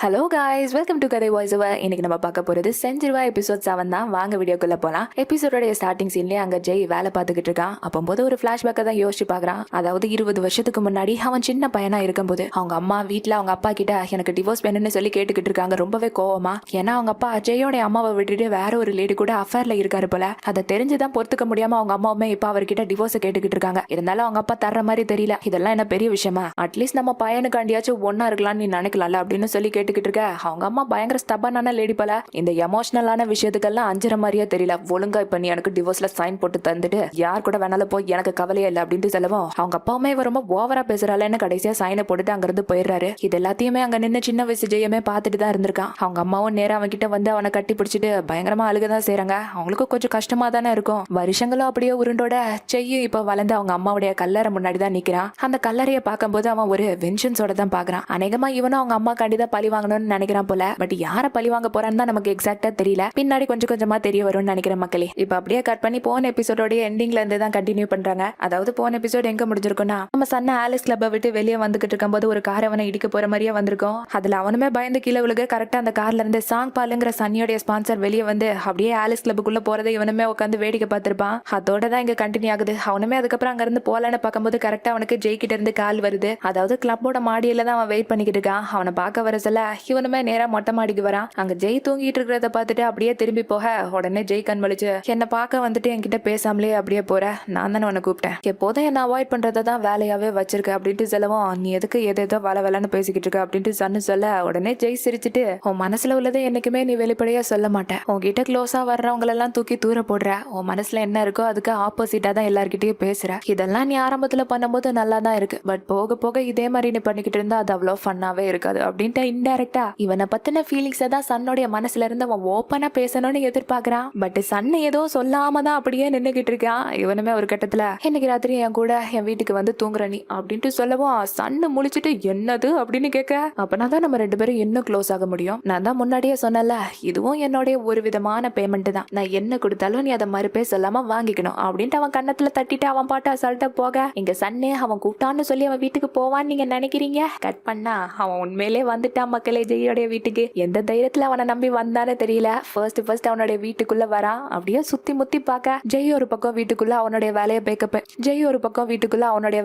Hello guys, welcome to கதை voice over. இன்னைக்கு நம்ம பார்க்க போறது செஞ்சிருவா எபிசோட் 7 தான். வாங்க வீடியோக்குள்ள போலாம். எபிசோடோட ஸ்டார்டிங் சீன்லயே அங்க ஜெய் வேலை பார்த்துக்கிட்டு இருக்கான். அப்போது ஒரு பிளாஷ்பேக்கை தான் யோசிச்சு பாக்குறான். அதாவது 20 வருஷத்துக்கு முன்னாடி அவன் சின்ன பையனா இருக்கும்போது அவங்க அம்மா வீட்டுல அவங்க அப்பா கிட்ட எனக்கு டிவோர்ஸ் வேணும்னு சொல்லி கேட்டுக்கிட்டு இருக்காங்க. ரொம்பவே கோவமா. ஏன்னா அவங்க அப்பா ஜெயோட அம்மாவை விட்டுட்டு வேற ஒரு லேடி கூட அஃபேர்ல இருக்காரு போல. அதை தெரிஞ்சுதான் பொறுத்துக்க முடியாம அவங்க அம்மாவுமே இப்ப அவர்கிட்ட டிவோர்ஸ் கேட்டுக்கிட்டு இருக்காங்க. இருந்தாலும் அவங்க அப்பா தர்ற மாதிரி தெரியல. இதெல்லாம் என்ன பெரிய விஷயமா? அட்லீஸ்ட் நம்ம பையனுக்காண்டியாச்சும் ஒன்னா இருக்கலாம்னு நீ நினைக்கலாம்ல அப்படின்னு சொல்லி கேட்டுக்கிட்டு இருக்க. அவங்க அம்மா பயங்கர ஸ்டபனான லேடி போல. இந்த எமோஷனலான விஷயத்துக்கெல்லாம் அஞ்சுற மாதிரியே தெரியல. ஒழுங்கா இப்ப நீ எனக்கு டிவோர்ஸ்ல சைன் போட்டு தந்துட்டு யார் கூட வேணாலும் போய் எனக்கு கவலையே இல்லை அப்படின்ட்டு சொல்லவும் அவங்க அப்பாவுமே ரொம்ப ஓவரா பேசுறாளேன்னு கடைசியா சைனை போட்டுட்டு அங்க இருந்து போயிடுறாரு. இது எல்லாத்தையுமே அங்க நின்று சின்ன வயசு ஜெயமே பார்த்துட்டு தான் இருந்திருக்கான். அவங்க அம்மாவும் நேரம் அவன் கிட்ட வந்து அவனை கட்டி பிடிச்சிட்டு பயங்கரமா அழுகதான் செய்யறாங்க. அவங்களுக்கு கொஞ்சம் கஷ்டமா தானே இருக்கும். வருஷங்களும் அப்படியே உருண்டோட செய்யும் இப்ப வளர்ந்து அவங்க அம்மாவுடைய கல்லறை முன்னாடி தான் நிக்கிறான். அந்த கல்லறையை பார்க்கும்போது அவன் ஒரு வெஞ்சன்ஸோட தான் பாக்குறான். அநேகமா இவனும் அவங்க அம்மா கண்டிதான் பழி வாங்கணும்னு நினைக்கிறான் போல. பட் யார பழி வாங்க போறான்னு தான் நமக்கு எக்ஸாக்டா தெரியல. பின்னாடி கொஞ்சம் கொஞ்சமா தெரிய வரும்னு நினைக்கிறேன் மக்களே. இப்ப அப்படியே கட் பண்ணி போன எபிசோடோட எண்டிங்ல இருந்து தான் கண்டினியூ பண்றாங்க. அதாவது போன எபிசோட் எங்க முடிஞ்சிருக்கும்னா நம்ம சன்ன ஆலிஸ் கிளப்பை விட்டு வெளியே வந்துகிட்டு இருக்கும்போது ஒரு கார் அவனை இடிக்க போற மாதிரியே வந்திருக்கும். அதுல அவனுமே பயந்து கீழே விழுக கரெக்டா அந்த கார்ல இருந்து சாங் பாலுங்கிற சன்னியோட ஸ்பான்சர் வெளியே வந்து அப்படியே ஆலிஸ் கிளப்புக்குள்ள போறதை இவனுமே உட்காந்து வேடிக்கை பார்த்திருப்பான். அதோட தான் இங்க கண்டினியூ ஆகுது. அவனுமே அதுக்கப்புறம் அங்க இருந்து போலான்னு பார்க்கும்போது கரெக்டா அவனுக்கு ஜெய் கிட்ட இருந்து கால் வருது. அதாவது கிளப்போட மாடியில தான் அவன் வெயிட் பண்ணிக்கிட்டு இருக்கான். அவனை பார்க்க வர சொல்ல இவனுமே நேரா மொட்டை மாடிக்கு வரான். அங்க ஜெய் தூங்கிட்டு இருக்கிறத பார்த்துட்டு அப்படியே திரும்பி போக உடனே ஜெய் கண் வலிச்சு என்ன பார்க்க வந்துட்டு என்கிட்ட பேசாமலே அப்படியே போற, நான் தானே உன்னை கூப்பிட்டேன், எப்போதும் என்ன அவாய்ட் பண்றதை தான் வேலையாவே வச்சிருக்க அப்படின்ட்டு சொல்லவும் நீ எதுக்கு எதோ வேலைன்னு பேசிக்கிட்டு இருக்க அப்படின்ட்டு சன்னு சொல்ல உடனே ஜெய் சிரிச்சுட்டு உன் மனசுல உள்ளதை என்னைக்குமே நீ வெளிப்படையா சொல்ல மாட்டேன். உன்கிட்ட க்ளோஸா வர்றவங்களெல்லாம் தூக்கி தூர போடுற. உன் மனசுல என்ன இருக்கோ அதுக்கு ஆப்போசிட்டா தான் எல்லார்கிட்டயும் பேசுற. இதெல்லாம் நீ ஆரம்பத்துல பண்ணும்போது நல்லா தான் இருக்கு. பட் போக போக இதே மாதிரி நீ பண்ணிக்கிட்டு இருந்தா அது அவ்வளோ ஃபன்னாவே இருக்காது அப்படின்ட்டு இன்டைரக்டா இவனை பத்தின ஃபீலிங்ஸை தான் சன்னோடைய மனசுல இருந்து அவன் ஓப்பனா பேசணும்னு எதிர்பார்க்கறான். பட் சன்னு ஏதோ சொல்லாம தான் அப்படியே நின்னுகிட்டு இருக்கான். இவனுமே ஒரு கட்டத்துல இன்னைக்கு ராத்திரி என் கூட என் வீட்டுக்கு வந்து தூங்குற நீ அப்படின்ட்டு சொல்லவும் சன்னு முழிச்சிட்டு என்னது அப்படின்னு கேட்க அப்பனா தான் நம்ம ரெண்டு பேரும் இன்னும் க்ளோஸ் ஆக முடியும். நான் தான் முன்னாடியே சொன்னல இதுவும் என்னுடைய ஒரு விதமான பேமெண்ட் தான். நான் என்ன கொடுத்தாலும் நீ அதை மறுப்பே சொல்லாம வாங்கிக்கணும் அப்படின்ட்டு அவன் கண்ணத்துல தட்டிட்டு அவன் பாட்டு அசால்ட்டா போக இங்க சன்னே அவன் கூப்பிட்டான்னு சொல்லி அவன் வீட்டுக்கு போவான்னு நீங்க நினைக்கிறீங்க. கட் பண்ணா அவன் உண்மையிலே வந்துட்டான் மக்களே ஜெயோடைய வீட்டுக்கு. எந்த தைரியத்துல அவனை நம்பி வந்தானே தெரியல. ஃபர்ஸ்ட் அவனுடைய வீட்டுக்குள்ள வரான். அப்படியே சுத்தி முத்தி பார்க்க ஜெய் ஒரு பக்கம் வீட்டுக்குள்ள அவனுடைய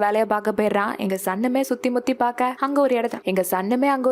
வேலையை பார்க்க போயிடுறான். எங்க சன்னுமே சுத்தி முத்தி பார்க்க அங்க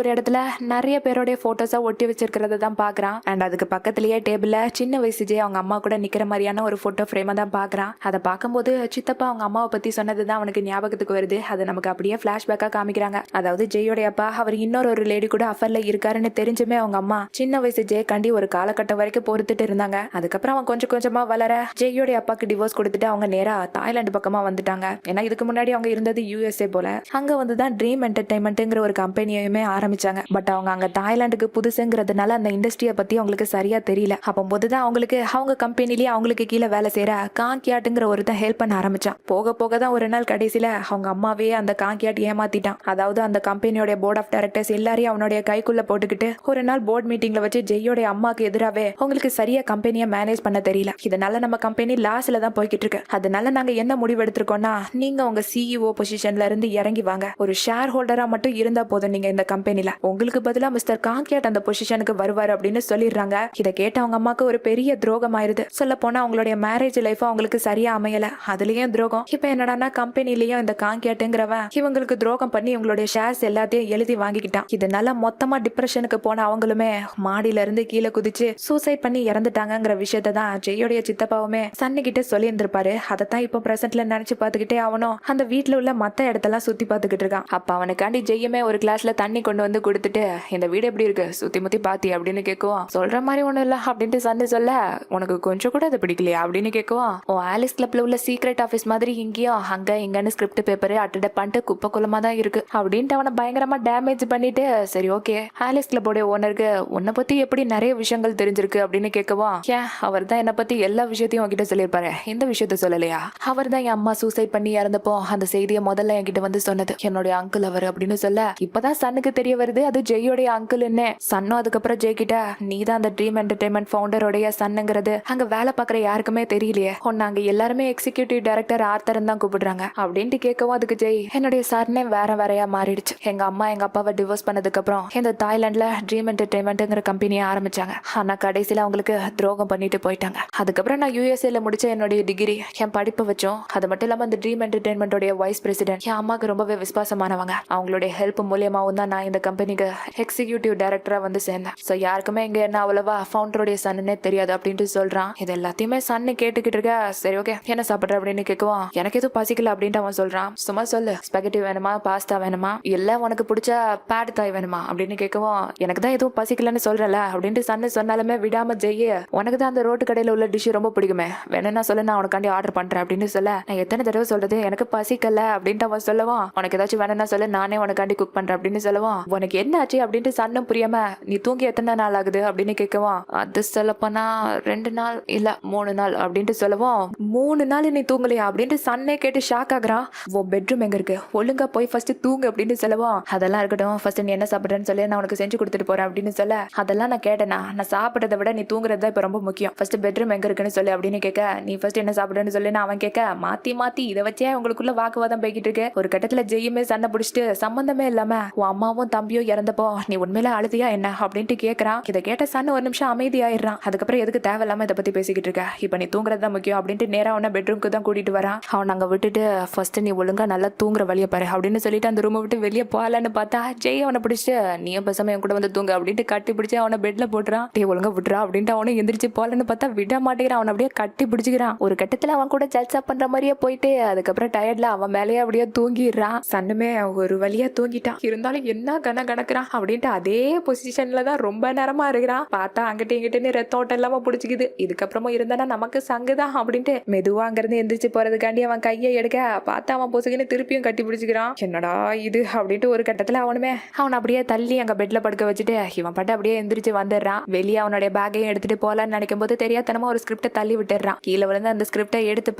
ஒரு இடத்துல நிறைய பேருடைய போட்டோஸா ஒட்டி வச்சிருக்கிறத தான் பாக்குறான். அண்ட் அதுக்கு பக்கத்திலேயே டேபிள்ல சின்ன வயசு ஜெய் அவங்க அம்மா கூட நிக்கிற மாதிரியான ஒரு போட்டோ ஃப்ரேமை தான் பாக்குறான். அதை பார்க்கும்போது சித்தப்பா அவங்க அம்மாவை பத்தி சொன்னதுதான் அவனுக்கு ஞாபகத்துக்கு வருது. அது நமக்கு அப்படியே பிளாஷ்பேக்கா காமிக்கிறாங்க. அதாவது ஜெயோடைய அப்பா அவர் இன்னொரு லேடி கூட அஃபர்ல இருக்காருன்னு தெரிஞ்சுமே அவங்க அம்மா சின்ன வயசு ஜெய் கண்டி ஒரு காலகட்டம் வரைக்கும் பொறுத்துட்டு இருந்தாங்க. அதுக்கப்புறம் அவன் கொஞ்சம் கொஞ்சமா வளர ஜெயோடைய அப்பாக்கு டிவோர்ஸ் கொடுத்துட்டு அவங்க நேரா தாய்லாந்து பக்கமா வந்துட்டாங்க. ஏன்னா இதுக்கு முன்னாடி அவங்க இருந்தது யூஎஸ்ஏ போல. அங்க வந்துதான் ட்ரீம் என்டர்டைன்மெண்ட்ங்கிற ஒரு கம்பெனியுமே ஆரம்பிச்சாங்க. பட் அவங்க அங்க தாய்லாந்துக்கு புதுசுங்கிறதுனால அந்த இண்டஸ்ட்ரியை பத்தி அவங்களுக்கு சரியா தெரியல. அப்போதுதான் அவங்களுக்கு அவங்க கம்பெனிலேயே அவங்களுக்கு கீழே வேலை செய்யற காங்கியாட்டுங்கிற ஒருத்தன் ஹெல்ப் பண்ண ஆரம்பிச்சான். போக போக தான் ஒரு நாள் கடைசியில அவங்க அம்மாவே அந்த காங்கியாட் ஏமாத்திட்டான். அதாவது அந்த கம்பெனியோட போர்ட் ஆஃப் டைரக்டர்ஸ் எல்லாரையும் அவனுடைய கைக்குள்ள போட்டுக்கிட்டு ஒரு நாள் போர்ட் மீட்டிங்ல வச்சு ஜெயோட அம்மாக்கு எதிராவே உங்களுக்கு சரியா கம்பெனியை மேனேஜ் பண்ண தெரியல, இதனால நம்ம கம்பெனி லாஸ்ல தான் போய்கிட்டு இருக்கு, அதனால நாங்க என்ன முடிவு எடுத்திருக்கோம்னா நீங்க உங்க சிஇஓ பொசிஷன்ல இருந்து இறங்கி வாங்க, ஒரு ஷேர் ஹோல்டரா மட்டும் இருந்தா போதும் நீங்க இந்த கம்பெனில, உங்களுக்கு பதிலா மிஸ்டர் காங்கியாட் அந்த பொசிஷனுக்கு வருவார் அப்படின்னு சொல்லிடுறாங்க. இதை கேட்ட அவங்க அம்மாக்கு ஒரு பெரிய துரோகம் ஆயிருது. சொல்ல போனா அவங்களுடைய மேரேஜ் லைஃப் அவங்களுக்கு சரியா அமையல, அதுலயும் துரோகம். இப்ப என்னடானா கம்பெனிலயும் இந்த காங்கியாட்டுங்கிறவன் இவங்களுக்கு துரோகம் பண்ணி இவங்களுடைய ஷேர்ஸ் எல்லாத்தையும் எழுதி வாங்கிக்கிட்டான். இதனால மொத்தமா டிப்ரெஷனுக்கு போன அவங்களுமே மாடியில இருந்து கீழே குதிச்சு சூசைட் பண்ணி இறந்துட்டாங்கிற விஷயத்தை தான் ஜெயோடைய சித்தப்பாவுமே சன்னு கிட்ட சொல்லி இருந்திருப்பாரு. அதைத்தான் இப்போ பிரசன்ட்ல நினைச்சு பாத்துக்கிட்டே அவனும் அந்த வீட்டுல உள்ள மத்த இடத்தெல்லாம் சுத்தி பாத்துக்கிட்டு இருக்கான். அப்ப அவனுக்காண்டி ஜெய்யுமே ஒரு கிளாஸ்ல தண்ணி கொண்டு வந்து கொடுத்துட்டு இந்த வீடு எப்படி இருக்கு சுத்தி முத்தி பாத்தி அப்படின்னு கேட்குவான். சொல்ற மாதிரி ஒண்ணும் இல்ல அப்படின்ட்டு சன்னு சொல்ல உனக்கு கொஞ்சம் கூட அது பிடிக்கலையா அப்படின்னு கேட்குவான். ஆலிஸ் கிளப்ல உள்ள சீக்ரெட் ஆபீஸ் மாதிரி இங்கேயும் அங்க இங்கன்னு ஸ்கிரிப்ட் பேப்பர் அட்டட பண்ணிட்டு குப்பை குலமா தான் இருக்கு அப்படின்ட்டு அவனை பயங்கரமா டேமேஜ் பண்ணிட்டு சரி ஓகே ஆலிஸ் கிளப்போட ஓனருக்கு உன்னை பத்தி எப்படி நிறைய விஷயங்கள் தெரிஞ்சிருக்கு அப்படின்னு கேட்கவா ஏன் அவர் தான் என்னை பத்தி எல்லா விஷயத்தையும் உங்ககிட்ட சொல்லியிருப்பாரு, இந்த விஷயத்த சொல்லலையா? அவர் தான் என் அம்மா சூசைட் பண்ணி இறந்தப்போ அந்த செய்தியை முதல்ல என்கிட்ட வந்து சொன்னது என்னுடைய அங்கிள் அவர் அப்படின்னு சொல்ல இப்பதான் சன்னுக்கு தெரிய வருது அது ஜெயோடைய அங்கிள்னு. சன்னும் அதுக்கப்புறம் ஜெய் கிட்ட நீ தான் அந்த ட்ரீம் என்டர்டைன்மெண்ட் ஃபவுண்டரோடைய சன்னுங்கிறது அங்க வேலை பாக்குற யாருக்குமே தெரியலையே, நாங்க எல்லாருமே எக்ஸிகியூட்டிவ் டைரக்டர் ஆர்த்தர் தான் கூப்பிடுறாங்க அப்படின்ட்டு கேட்கவும் அதுக்கு ஜெய் என்னுடைய சர்னே வேற வேறையா மாறிடுச்சு. எங்க அம்மா எங்க அப்பாவை டிவோர்ஸ் பண்ணதுக்கு அப்புறம் இந்த தாய்லாந்துல ட்ரீம் என்டர்டைன்மெண்ட்ங்கிற கம்பெனியை ஆரம்பிச்சாங்க. ஆனா கடைசியில அவங்களுக்கு துரோகம் பண்ணிட்டு போயிட்டாங்க. அதுக்கப்புறம் நான் யூஎஸ்ஏல முடிச்ச என்னுடைய டிகிரி என் படிப்பை வச்சோம். அது மட்டும் இல்லாம அந்த ட்ரீம் என்டர்டைன்மெண்டோட வைஸ் பிரசிடென்ட் என் அம்மாக்கு ரொம்பவே விசுவாசமானவங்க. அவங்களுடைய ஹெல்ப் மூலியமாவும் தான் நான் இந்த கம்பெனிக்கு எக்ஸிக்யூட்டிவ் டைரக்டரா வந்து சேர்ந்தேன். ஸோ யாருக்குமே இங்க என்ன அவ்வளவா ஃபவுண்டருடைய சன்னே தெரியாது அப்படின்ட்டு சொல்றான். இது எல்லாத்தையுமே சன்னு கேட்டுக்கிட்டு இருக்க. சரி ஓகே என்ன சாப்பிட்ற அப்படின்னு கேட்குவான். எனக்கு எதுவும் பசிக்கல அப்படின்ட்டு அவன் சொல்றான். சும்மா சொல்லு, ஸ்பெகட்டி வேணுமா, பாஸ்தா வேணுமா, இல்ல உனக்கு பிடிச்ச பேட் தாய் வேணுமா அப்படின்னு கேட்கவும், எனக்கு தான் எதுவும் பசிக்கலன்னு சொல்றல அப்படின்ட்டு சன்னு சொன்னாலுமே விடாம ஜெய்ய, உனக்கு தான் அந்த ரோட்டு கடையில உள்ள டிஷ் ரொம்ப பிடிக்குமே, வேணும்னா சொல்ல நான் உனக்காண்டி ஆர்டர் பண்றேன் அப்படின்னு சொல்ல, நான் எத்தனை தடவை சொல்றது எனக்கு பசிக்கல அப்படின்ட்டு அவன் சொல்லுவான். உனக்கு ஏதாச்சும் வேணும்னா சொல்ல நானே உனக்காண்டி குக் பண்றேன் அப்படின்னு சொல்லுவான். உனக்கு என்ன ஆச்சு அப்படின்ட்டு சன்னும் புரியாம, நீ தூங்கி எத்தனை நாள் ஆகுது அப்படின்னு கேட்குவான். அது சொல்லப்போனா 2 நாள் இல்ல 3 நாள் அப்படின்ட்டு சொல்லுவோம். 3 நாள் நீ தூங்கலையா அப்படின்ட்டு சன்னே கேட்டு ஷாக் ஆகுறான். உன் பெட்ரூம் எங்க இருக்கு, ஒழுங்கா போய் ஃபர்ஸ்ட் தூங்கு அப்படின்னு சொல்லுவோம். அதெல்லாம் இருக்கட்டும், ஃபர்ஸ்ட் நீ என்ன சாப்பிட்றேன்னு சொல்லி நான் உனக்கு செஞ்சு கொடுத்துட்டு போறேன் அப்படின்னு சொல்ல, அதெல்லாம் நான் கேட்டேனா, நான் சாப்பிட்டதை விட நீ தூங்குறது தான் இப்ப ரொம்ப முக்கியம், ஃபர்ஸ்ட் பெட்ரூம் எங்க இருக்குன்னு சொல்லி அப்படின்னு கேட்க, நீ ஃபர்ஸ்ட் என்ன சாப்பிடுன்னு சொல்லி நான் அவன் கேட்க, மாத்தி மாத்தி இதை வச்சே உங்களுக்குள்ள வாக்குவாதம் போய்கிட்டு இருக்கு. ஒரு கட்டத்துல ஜெய்யுமே சண்டை பிடிச்சிட்டு சம்பந்தமே இல்லாம உன் அம்மாவும் தம்பியும் இறந்தப்போ நீ உண்மையில அழுதியா என்ன அப்படின்ட்டு கேட்கறான். இதை கேட்ட சன்னு ஒரு நிமிஷம் அமைதியாயிடுறான். அதுக்கப்புறம் எதுக்கு தேவையில்லாம இதை பத்தி பேசிக்கிட்டு இருக்க, இப்ப நீ தூங்குறது தான் முக்கியம் அப்படின்ட்டு நேரா அவனை பெட்ரூம்க்கு தான் கூட்டிட்டு வரான். அவன் அங்க விட்டுட்டு ஃபர்ஸ்ட் நீ ஒழுங்கா நல்லா தூங்குற வழியை பாரு அப்படின்னு சொல்லிட்டு அந்த ரூமை விட்டு வெளியே போகலான்னு பார்த்தா ஜெய் அவனை பிடிச்சிட்டு, நீ பசங்க என் கூட வந்து தூங்க அப்படின்ட்டு கட்டி பிடிச்சி அவனை பெட்ல போட்டுறான். டே ஒழுங்கா விட்டுறா அப்படின்ட்டு அவனை எந்திரிச்சு போகலன்னு பார்த்தா விட மாட்டேங்கிறான். அவனை அப்படியே கட்டி பிடிச்சிக்கிறான். ஒரு கட்டத்துல அவன் கூட ஜல்சா பண்ற மாதிரியே போயிட்டு அதுக்கப்புறம் டயர்ட்ல அவன் மேலேயே அப்படியே தூங்கிடுறான். சன்னுமே ஒரு வழியா தூங்கிட்டான். இருந்தாலும் என்ன கணக்குறான் அப்படின்ட்டு அதே பொசிஷன்ல தான் ரொம்ப நேரமா இருக்கிறான். பார்த்தா அங்கிட்ட இங்கிட்டு ரத்தோட்டம் இல்லாம பிடிச்சிக்குது. இதுக்கப்புறமா இருந்தானா நமக்கு சங்குதான் அப்படின்ட்டு மெதுவா அங்கிருந்து எந்திரிச்சு போறதுக்காண்டி அவன் கையை எடுக்க பார்த்தா அவன் பொசுக்குன்னு திருப்பியும் கட்டி பிடிச்சிக்கிறான். என்னடா இது அப்படின்ட்டு ஒரு கட்டத்துல அவனுமே அவன் அப்படியே தள்ளி அங்க பெட்ல படுக்க வச்சுட்டு இவன் பாட்டு அப்படியே எந்திரிச்சு வந்துடுறான். வெளியே அவனுடைய பேக்கையும் எடுத்துட்டு போலான்னு நினைக்கும் போது தெரியாதனமா ஒரு ஸ்கிரிப்டை தள்ளி விட்டுறான். கீழே விழுந்து அந்த ஸ்கிரிப்டை எடுத்து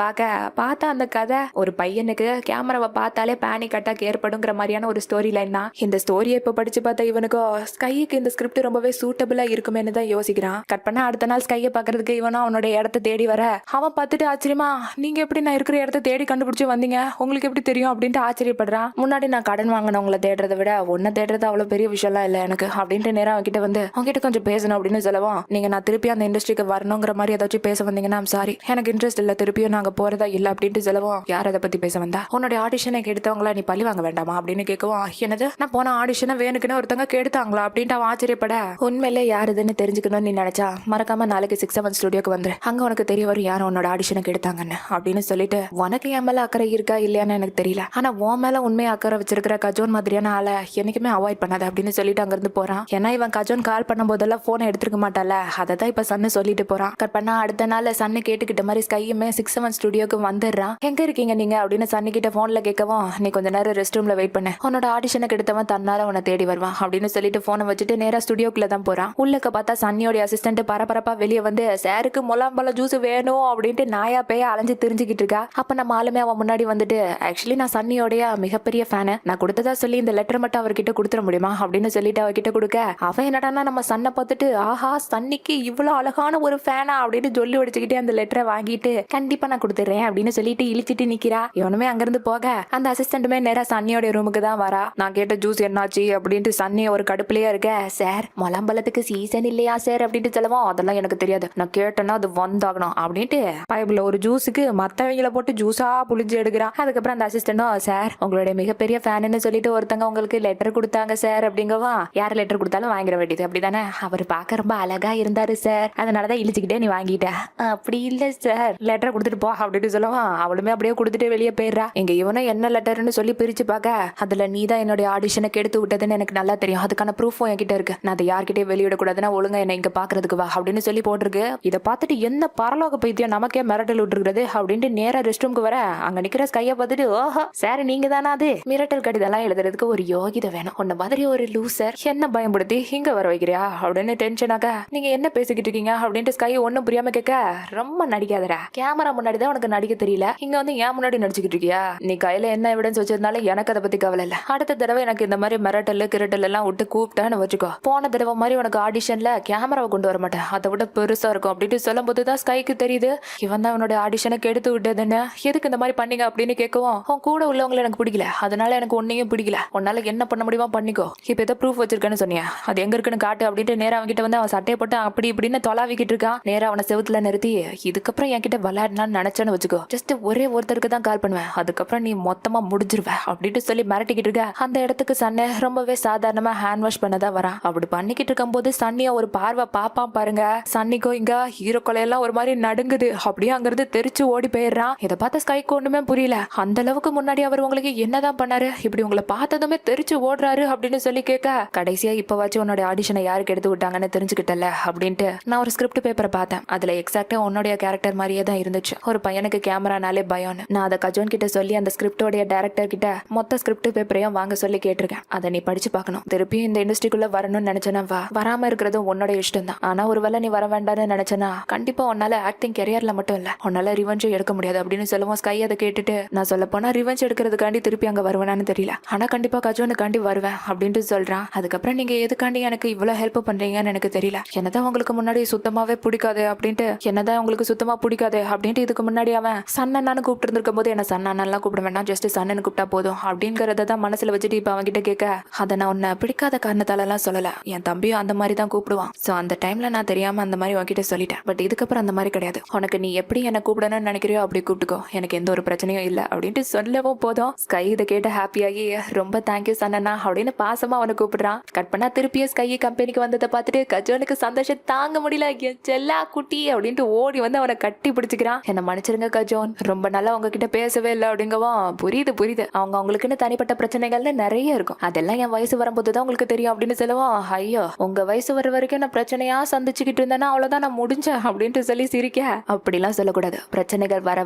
பார்த்தா அந்த கதை ஒரு பையனுக்கு கேமராவை பார்த்தாலே பேனிக் அட்டாக் ஏற்படுங்கிற மாதிரியான ஒரு ஸ்டோரி லைன் தான். இந்த ஸ்டோரியை இப்ப படிச்சு பார்த்தா இவனுக்கோ ஸ்கைக்கு இந்த ஸ்கிரிப்ட் ரொம்பவே சூட்டபிளா இருக்குமேனு தான் யோசிக்கிறான். கட் பண்ண அடுத்த நாள் ஸ்கையை பாக்குறதுக்கு இவனும் அவனுடைய இடத்த தேடி வர, அவன் பார்த்துட்டு ஆச்சரியமா, நீங்க எப்படி நான் இருக்கிற இடத்த தேடி கண்டுபிடிச்சு வந்தீங்க, உங்களுக்கு எப்படி தெரியும் அப்படின்ட்டு ஆச்சரியப்படுறான். முன்னாடி நான் கடன் வாங்கினவங்களை தேடுறதை விட ஒன்ன தேடுறது அவ்வளவு பெரிய விஷயம்லாம் இல்லை எனக்கு அப்படின்ட்டு நேரம் அவன்கிட்ட வந்து அவன்கிட்ட கொஞ்சம் பேசணும் அப்படின்னு சொல்லுவான். நீங்க நான் திருப்பி அந்த இண்டஸ்ட்ரிக்கு வரணுங்கிற மாதிரி ஏதாச்சும் பேச வந்தீங்கன்னா சாரி, எனக்கு இன்ட்ரெஸ்ட் இல்ல, திருப்பியும் நாங்க போறதா இல்ல அப்படின்ட்டு சொல்லுவோம். யார் அதை பத்தி பேச வந்தா, உன்னோட ஆடிஷனை கெடுத்தவங்களா நீ பழி வாங்க வேண்டாமா அப்படின்னு கேட்குவான். என்னது, நான் போன ஆடிஷனை வேணுக்குன்னு ஒருத்தங்க கெடுத்தாங்களா அப்படின்ட்டு அவன் ஆச்சரியப்பட, உண்மையிலே யாருதுன்னு தெரிஞ்சுக்கணும்னு நீ நினைச்சா மறக்காம நாளைக்கு 6-7 ஸ்டுடியோக்கு வந்து அங்க உனக்கு தெரிய வரும் யாரும் உன்னோட ஆடிஷனை கெடுத்தாங்கன்னு அப்படின்னு சொல்லிட்டு, உனக்கு என் மேல அக்கறை இருக்கா இல்லையான்னு எனக்கு தெரியல, ஆனா உன் மேல உண்மையை அக்கறை வச்சிருக்கிற கஜோன் மாதிரியான ஆளை என்னைக்குமே அவாய்ட் பண்ணாத அப்படின்னு சொல்லிட்டு அங்கிருந்து போறான். ஏன்னா இவன் கஜோன் கால் பண்ணும் போதெல்லாம் போனை எடுத்துருக்க மாட்டால, அதை தான் இப்ப சன்னு சொல்லிட்டு போறான். கட் பண்ணா அடுத்த நாள் சன்னு கேட்டுக்கிட்ட மாதிரி ஸ்கையுமே 6-7 ஸ்டுடியோக்கு வந்துடுறான். எங்க இருக்கீங்க நீங்க அப்படின்னு சன்னு கிட்ட போன்ல கேட்கவும், நீ கொஞ்ச நேரம் ரெஸ்ட் ரூம்ல வெயிட் பண்ண, உன்னோட ஆடிஷனை கெடுத்தவன் தன்னால உன்னை தேடி வருவான் அப்படின்னு சொல்லிட்டு போனை வச்சுட்டு நேரா ஸ்டுடியோக்குள்ள தான் போறான். உள்ளக்க பார்த்தா சன்னியோட அசிஸ்டன்ட் பரபரப்பா வெளியே வந்து, சாருக்கு முலாம்பழ ஜூஸ் வேணும் அப்படின்ட்டு நாயா பேய அலைஞ்சு தெரிஞ்சுக்கிட்டு இருக்கா. அப்ப நம்ம ஆளுமே அவன் முன்னாடி வந்துட்டு, ஆக்சுவலி நான் சன்னியோடைய மிகப்பெரிய ஃபேனு, நான் கொடுத்ததா சொல்லி இந்த லெட்டர் மட்டும் அவர்கிட்ட கொடுத்துட முடியுமா அப்படின்னு சொல்லிட்டு அவகிட்ட கொடுக்க, அவன் என்னடானா நம்ம சன்னை பார்த்துட்டு, ஆஹா சன்னிக்கு இவ்வளவு அழகான ஒரு ஃபேனா அப்படின்னு சொல்லி உடைச்சுக்கிட்டே அந்த லெட்டரை வாங்கிட்டு, கண்டிப்பா நான் கொடுத்துறேன் அப்படின்னு சொல்லிட்டு இழிச்சிட்டு நிக்கிறா. இவனுமே அங்கிருந்து போக அந்த அசிஸ்டன்ட்டுமே நேரா சன்னியோட ரூமுக்கு தான் வரா. நான் கேட்ட ஜூஸ் என்னாச்சு அப்படின்ட்டு சன்னி ஒரு கடுப்புலயே இருக்க, சார் முலாம்பழத்துக்கு சீசன் இல்லையா சார் அப்படின்ட்டு சொல்லுவோம். அதெல்லாம் எனக்கு தெரியாது, நான் கேட்டேன்னா அது வந்தாகணும் அப்படின்ட்டு பைபிள் ஒரு ஜூஸுக்கு மத்தவங்களை போட்டு ஜூஸா புளிஞ்சு எடுக்கிறான். அதுக்கப்புறம் அந்த அசிஸ்டன்டும், சார் உங்களுடைய மிகப்பெரிய ஃபேனுன்னு சொல்லிட்டு ஒருத்தங்க உங்களுக்கு லெட்டர் கொடுத்தாங்க சார் அப்படிங்கவா, யார் லெட்டர் கொடுத்தாலும் வாங்கிட வேண்டியது அப்படிதானே, அவர் பார்க்க ரொம்ப அழகா இருந்தாரு சார், அதனாலதான் இழிச்சுக்கிட்டே நீ வாங்கிட்ட. அப்படி இல்ல சார், லெட்டர் கொடுத்துட்டு போ அப்படின்னு சொல்லுவான். அவளுமே அப்படியே கொடுத்துட்டு வெளியே போயிடுறா. எங்க இவனும் என்ன லெட்டர்னு சொல்லி பிரிச்சு பார்க்க, அதுல நீ தான் என்னுடைய ஆடிஷனை கெடுத்து விட்டதுன்னு எனக்கு நல்லா தெரியும், அதுக்கான ப்ரூஃபும் என்கிட்ட இருக்கு, நான் அதை யார்கிட்டயே வெளியிடக்கூடாதுன்னா ஒழுங்கா என்ன இங்க பாக்குறதுக்கு வா அப்படின்னு சொல்லி போட்டிருக்கு. இதை பார்த்துட்டு என்ன பரலோக பைத்தியம் நமக்கே மிரட்டல் விட்டுருக்குறது அப்படின்ட்டு நேரா ரெஸ்ட் ரூம்க்கு வர, அங்க நிக்கிற ஸ்கையை பார்த்துட்டு, ஓஹோ சார் நீங்க தானா அது, மிரட்டல் கடிதெல்லாம் எழுதுறதுக்கு ஒரு யோகிதை வேணும், உன்ன மாதிரி ஒரு லூசர் என்ன பயன்படுத்தி இங்க வர வைக்கிறியா அப்படின்னு டென்ஷனாக, நீங்க என்ன பேசிக்கிட்டு இருக்கீங்க அப்படின்ட்டு ஸ்கை ஒன்னும் புரியாம கேட்க, ரொம்ப நடிக்காதடா, கேமரா முன்னாடி தான் உனக்கு நடிக்க தெரியல, இங்க வந்து ஏன் முன்னாடி நடிச்சுக்கிட்டு இருக்கியா, நீ கையில என்ன எவிடன்ஸ் வச்சிருந்தாலும் எனக்கு அதை பத்தி கவலை இல்ல, அடுத்த தடவை எனக்கு இந்த மாதிரி மிரட்டல் கிரட்டல் எல்லாம் விட்டு கூப்பிட்டான்னு வச்சுக்கோ, போன தடவை மாதிரி உனக்கு ஆடிஷன்ல கேமராவை கொண்டு வர மாட்டேன், அதை விட பெருசா இருக்கும் அப்படின்ட்டு சொல்லும் போதுதான் ஸ்கைக்கு தெரியுது இவன் தான் அவனோட ஆடிஷனை கெடுத்து விட்டதுன்னு. எதுக்கு இந்த மாதிரி பண்ணீங்க அப்படின்னு கேட்கவும், அவன் கூட உள்ளவங்களை எனக்கு பிடிக்கல, அதனால எனக்கு ஒன்னையும் பிடிக்கல, உன்னால என்ன பண்ண முடியுமா பண்ணிக்கோ, இப்ப இப்ப ஏதோ ப்ரூஃப் வச்சிருக்கேன்னு சொன்னியா, அது எங்க இருக்குன்னு காட்டு அப்படின்ட்டு நேரா அவன்கிட்ட வந்து அவன் சட்டையை போட்டு அப்படி இப்படின்னு தொலாவிக்கிட்டு இருக்கான். நேரா அவனை செவுத்துல நிறுத்தி, இதுக்கப்புறம் என்கிட்ட விளையாடலான்னு நினைச்சேன்னு வச்சுக்கோ, ஜஸ்ட் ஒரே ஒருத்தருக்கு தான் கால் பண்ணுவேன், அதுக்கப்புறம் நீ மொத்தமா முடிஞ்சிருவ அப்படின்ட்டு சொல்லி மிரட்டிக்கிட்டு இருக்க. அந்த இடத்துக்கு சன்னே ரொம்பவே சாதாரணமா ஹேண்ட் வாஷ் பண்ணதான் வரான். அப்படி பண்ணிக்கிட்டு இருக்கும் போது சன்னியா ஒரு பார்வை பாப்பான் பாருங்க. சன்னிக்கோ இங்க ஹீரோ கொலையெல்லாம் ஒரு மாதிரி நடுங்குது. அப்படியே அங்கிருந்து தெரிச்சு ஓடி போயிடுறான். இதை பார்த்த ஸ்கைக்கு ஒண்ணுமே புரியல. அந்த அளவுக்கு முன்னாடி அவர் உங்களுக்கு என்னதான் பண்ணாரு, இப்படி உங்களை பார்த்ததுமே தெரிச்சு ஓடுறாரு அப்படின்னு சொல்லி கேட்க, கடைசியா இப்பவாச்சும் உன்னோட ஆடிஷனை யாருக்கு எடுத்து விட்டாங்கன்னு தெரிஞ்சுக்கிட்டல அப்படின்ட்டு நான் ஒரு ஸ்கிரிப்ட் பேப்பரை பார்த்தேன். அதுல எக்ஸாக்டா உன்னுடைய கேரக்டர் மாதிரியே தான் இருந்துச்சு. ஒரு பையனுக்கு கேமரானாலே பயம்னு. நான் அதை கஜோன் கிட்ட சொல்லி அந்த ஸ்கிரிப்டோடைய டைரக்டர் கிட்ட மொத்த ஸ்கிரிப்ட் பேப்பரையும் வாங்க சொல்லி கேட்டிருக்கேன். அதை நீ படிச்சு பார்க்கணும். திருப்பியும் இந்த இண்டஸ்ட்ரிக்குள்ள வரணும்னு நினைச்சேன்னா வா, வராம இருக்கிறது உன்னோட இஷ்டம் தான். ஆனா ஒருவேளை நீ வர வேண்டாம்னு நினைச்சனா கண்டிப்பா உன்னால ஆக்டிங் கெரியர்ல மட்டும் இல்ல, உன்னால ரிவெஞ்சும் எடுக்க முடியாது அப்படின்னு சொல்லுவோம். ஸ்கை அதை கேட்டுட்டு, நான் சொல்ல போனா ரிவெஞ்ச் எடுக்கிறதுக்காண்டி திருப்பி அங்க வருவேனான்னு தெரியல, ஆனா கண்டிப்பா கஜோனுக்காண்டி வருவேன் அப்படின்ட்டு சொல்றான். அதுக்கப்புறம் நீங்க எதுக்காண்டி எனக்கு இவ்வளவு ஹெல்ப் பண்றீங்கன்னு எனக்கு தெரியல. என்னதான் உங்களுக்கு முன்னாடி சுத்தமாவே பிடிக்காது அப்படின்ட்டு, என்னதான் உங்களுக்கு சுத்தமா பிடிக்காது அப்படின்ட்டு இதுக்கு முன்னாடி அவன் சன்னன்னு கூப்பிட்டு இருந்திருக்கும் போது என்ன சன்னெல்லாம் கூப்பிட வேண்டாம், ஜஸ்ட் சன்னன்னு கூப்பிட்டா போதும் அப்படிங்கறத தான் மனசுல வச்சுட்டு இப்ப அவன் கிட்ட கேட்க, அதை நான் உன்னை பிடிக்காத காரணத்தால எல்லாம் சொல்லல, என் தம்பியும் அந்த மாதிரி தான் கூப்பிடுவான். சோ அந்த டைம்ல நான் தெரியாம அந்த மாதிரி உன்கிட்ட சொல்லிட்டேன். பட் இதுக்கப்புறம் அந்த மாதிரி கிடையாது. உனக்கு நீ எப்படி என்ன கூப்பிடணும்னு நினைக்கிறியோ அப்படி கூப்பிட்டுக்கோ, எனக்கு எந்த ஒரு பிரச்சனையும் இல்ல அப்படின்ட்டு சொல்லவும் போதும் ஸ்கை இதை கேட்டு ஹாப்பியாகி ரொம்ப தேங்க்யூ சன்னண்ணா அப்படின்னு பாசமா அவனை கூப்பிடுறான். கட் பண்ணா திருப்பிய ஸ்கை கம்பெனிக்கு வந்ததை பார்த்துட்டு கஜோனுக்கு சந்தோஷம் தாங்க முடியல. என் செல்லா குட்டி அப்படின்ட்டு ஓடி வந்து அவனை கட்டி பிடிச்சிக்கிறான். என்ன மன்னிச்சிருங்க கஜோன், ரொம்ப நாளா உங்ககிட்ட பேசவே இல்லை அப்படிங்கவும். புரியுது புரியுது, அவங்களுக்குன்னு தனிப்பட்ட பிரச்சனைகள்னு நிறைய இருக்கும், அதெல்லாம் என் வயசு வரும்போது தான் உங்களுக்கு தெரியும் அப்படின்னு சொல்லுவோம். ஐயோ உங்க வயசு வர வரைக்கும் நான் பிரச்சனையா சந்திச்சுக்கிட்டு இருந்தேன்னா அவ்வளவுதான் நான் முடிஞ்சேன் அப்படின்ட்டு சொல்லி சிரிக்க. அப்படிலாம் சொல்லக்கூடாது, பிரச்சனைகள் வர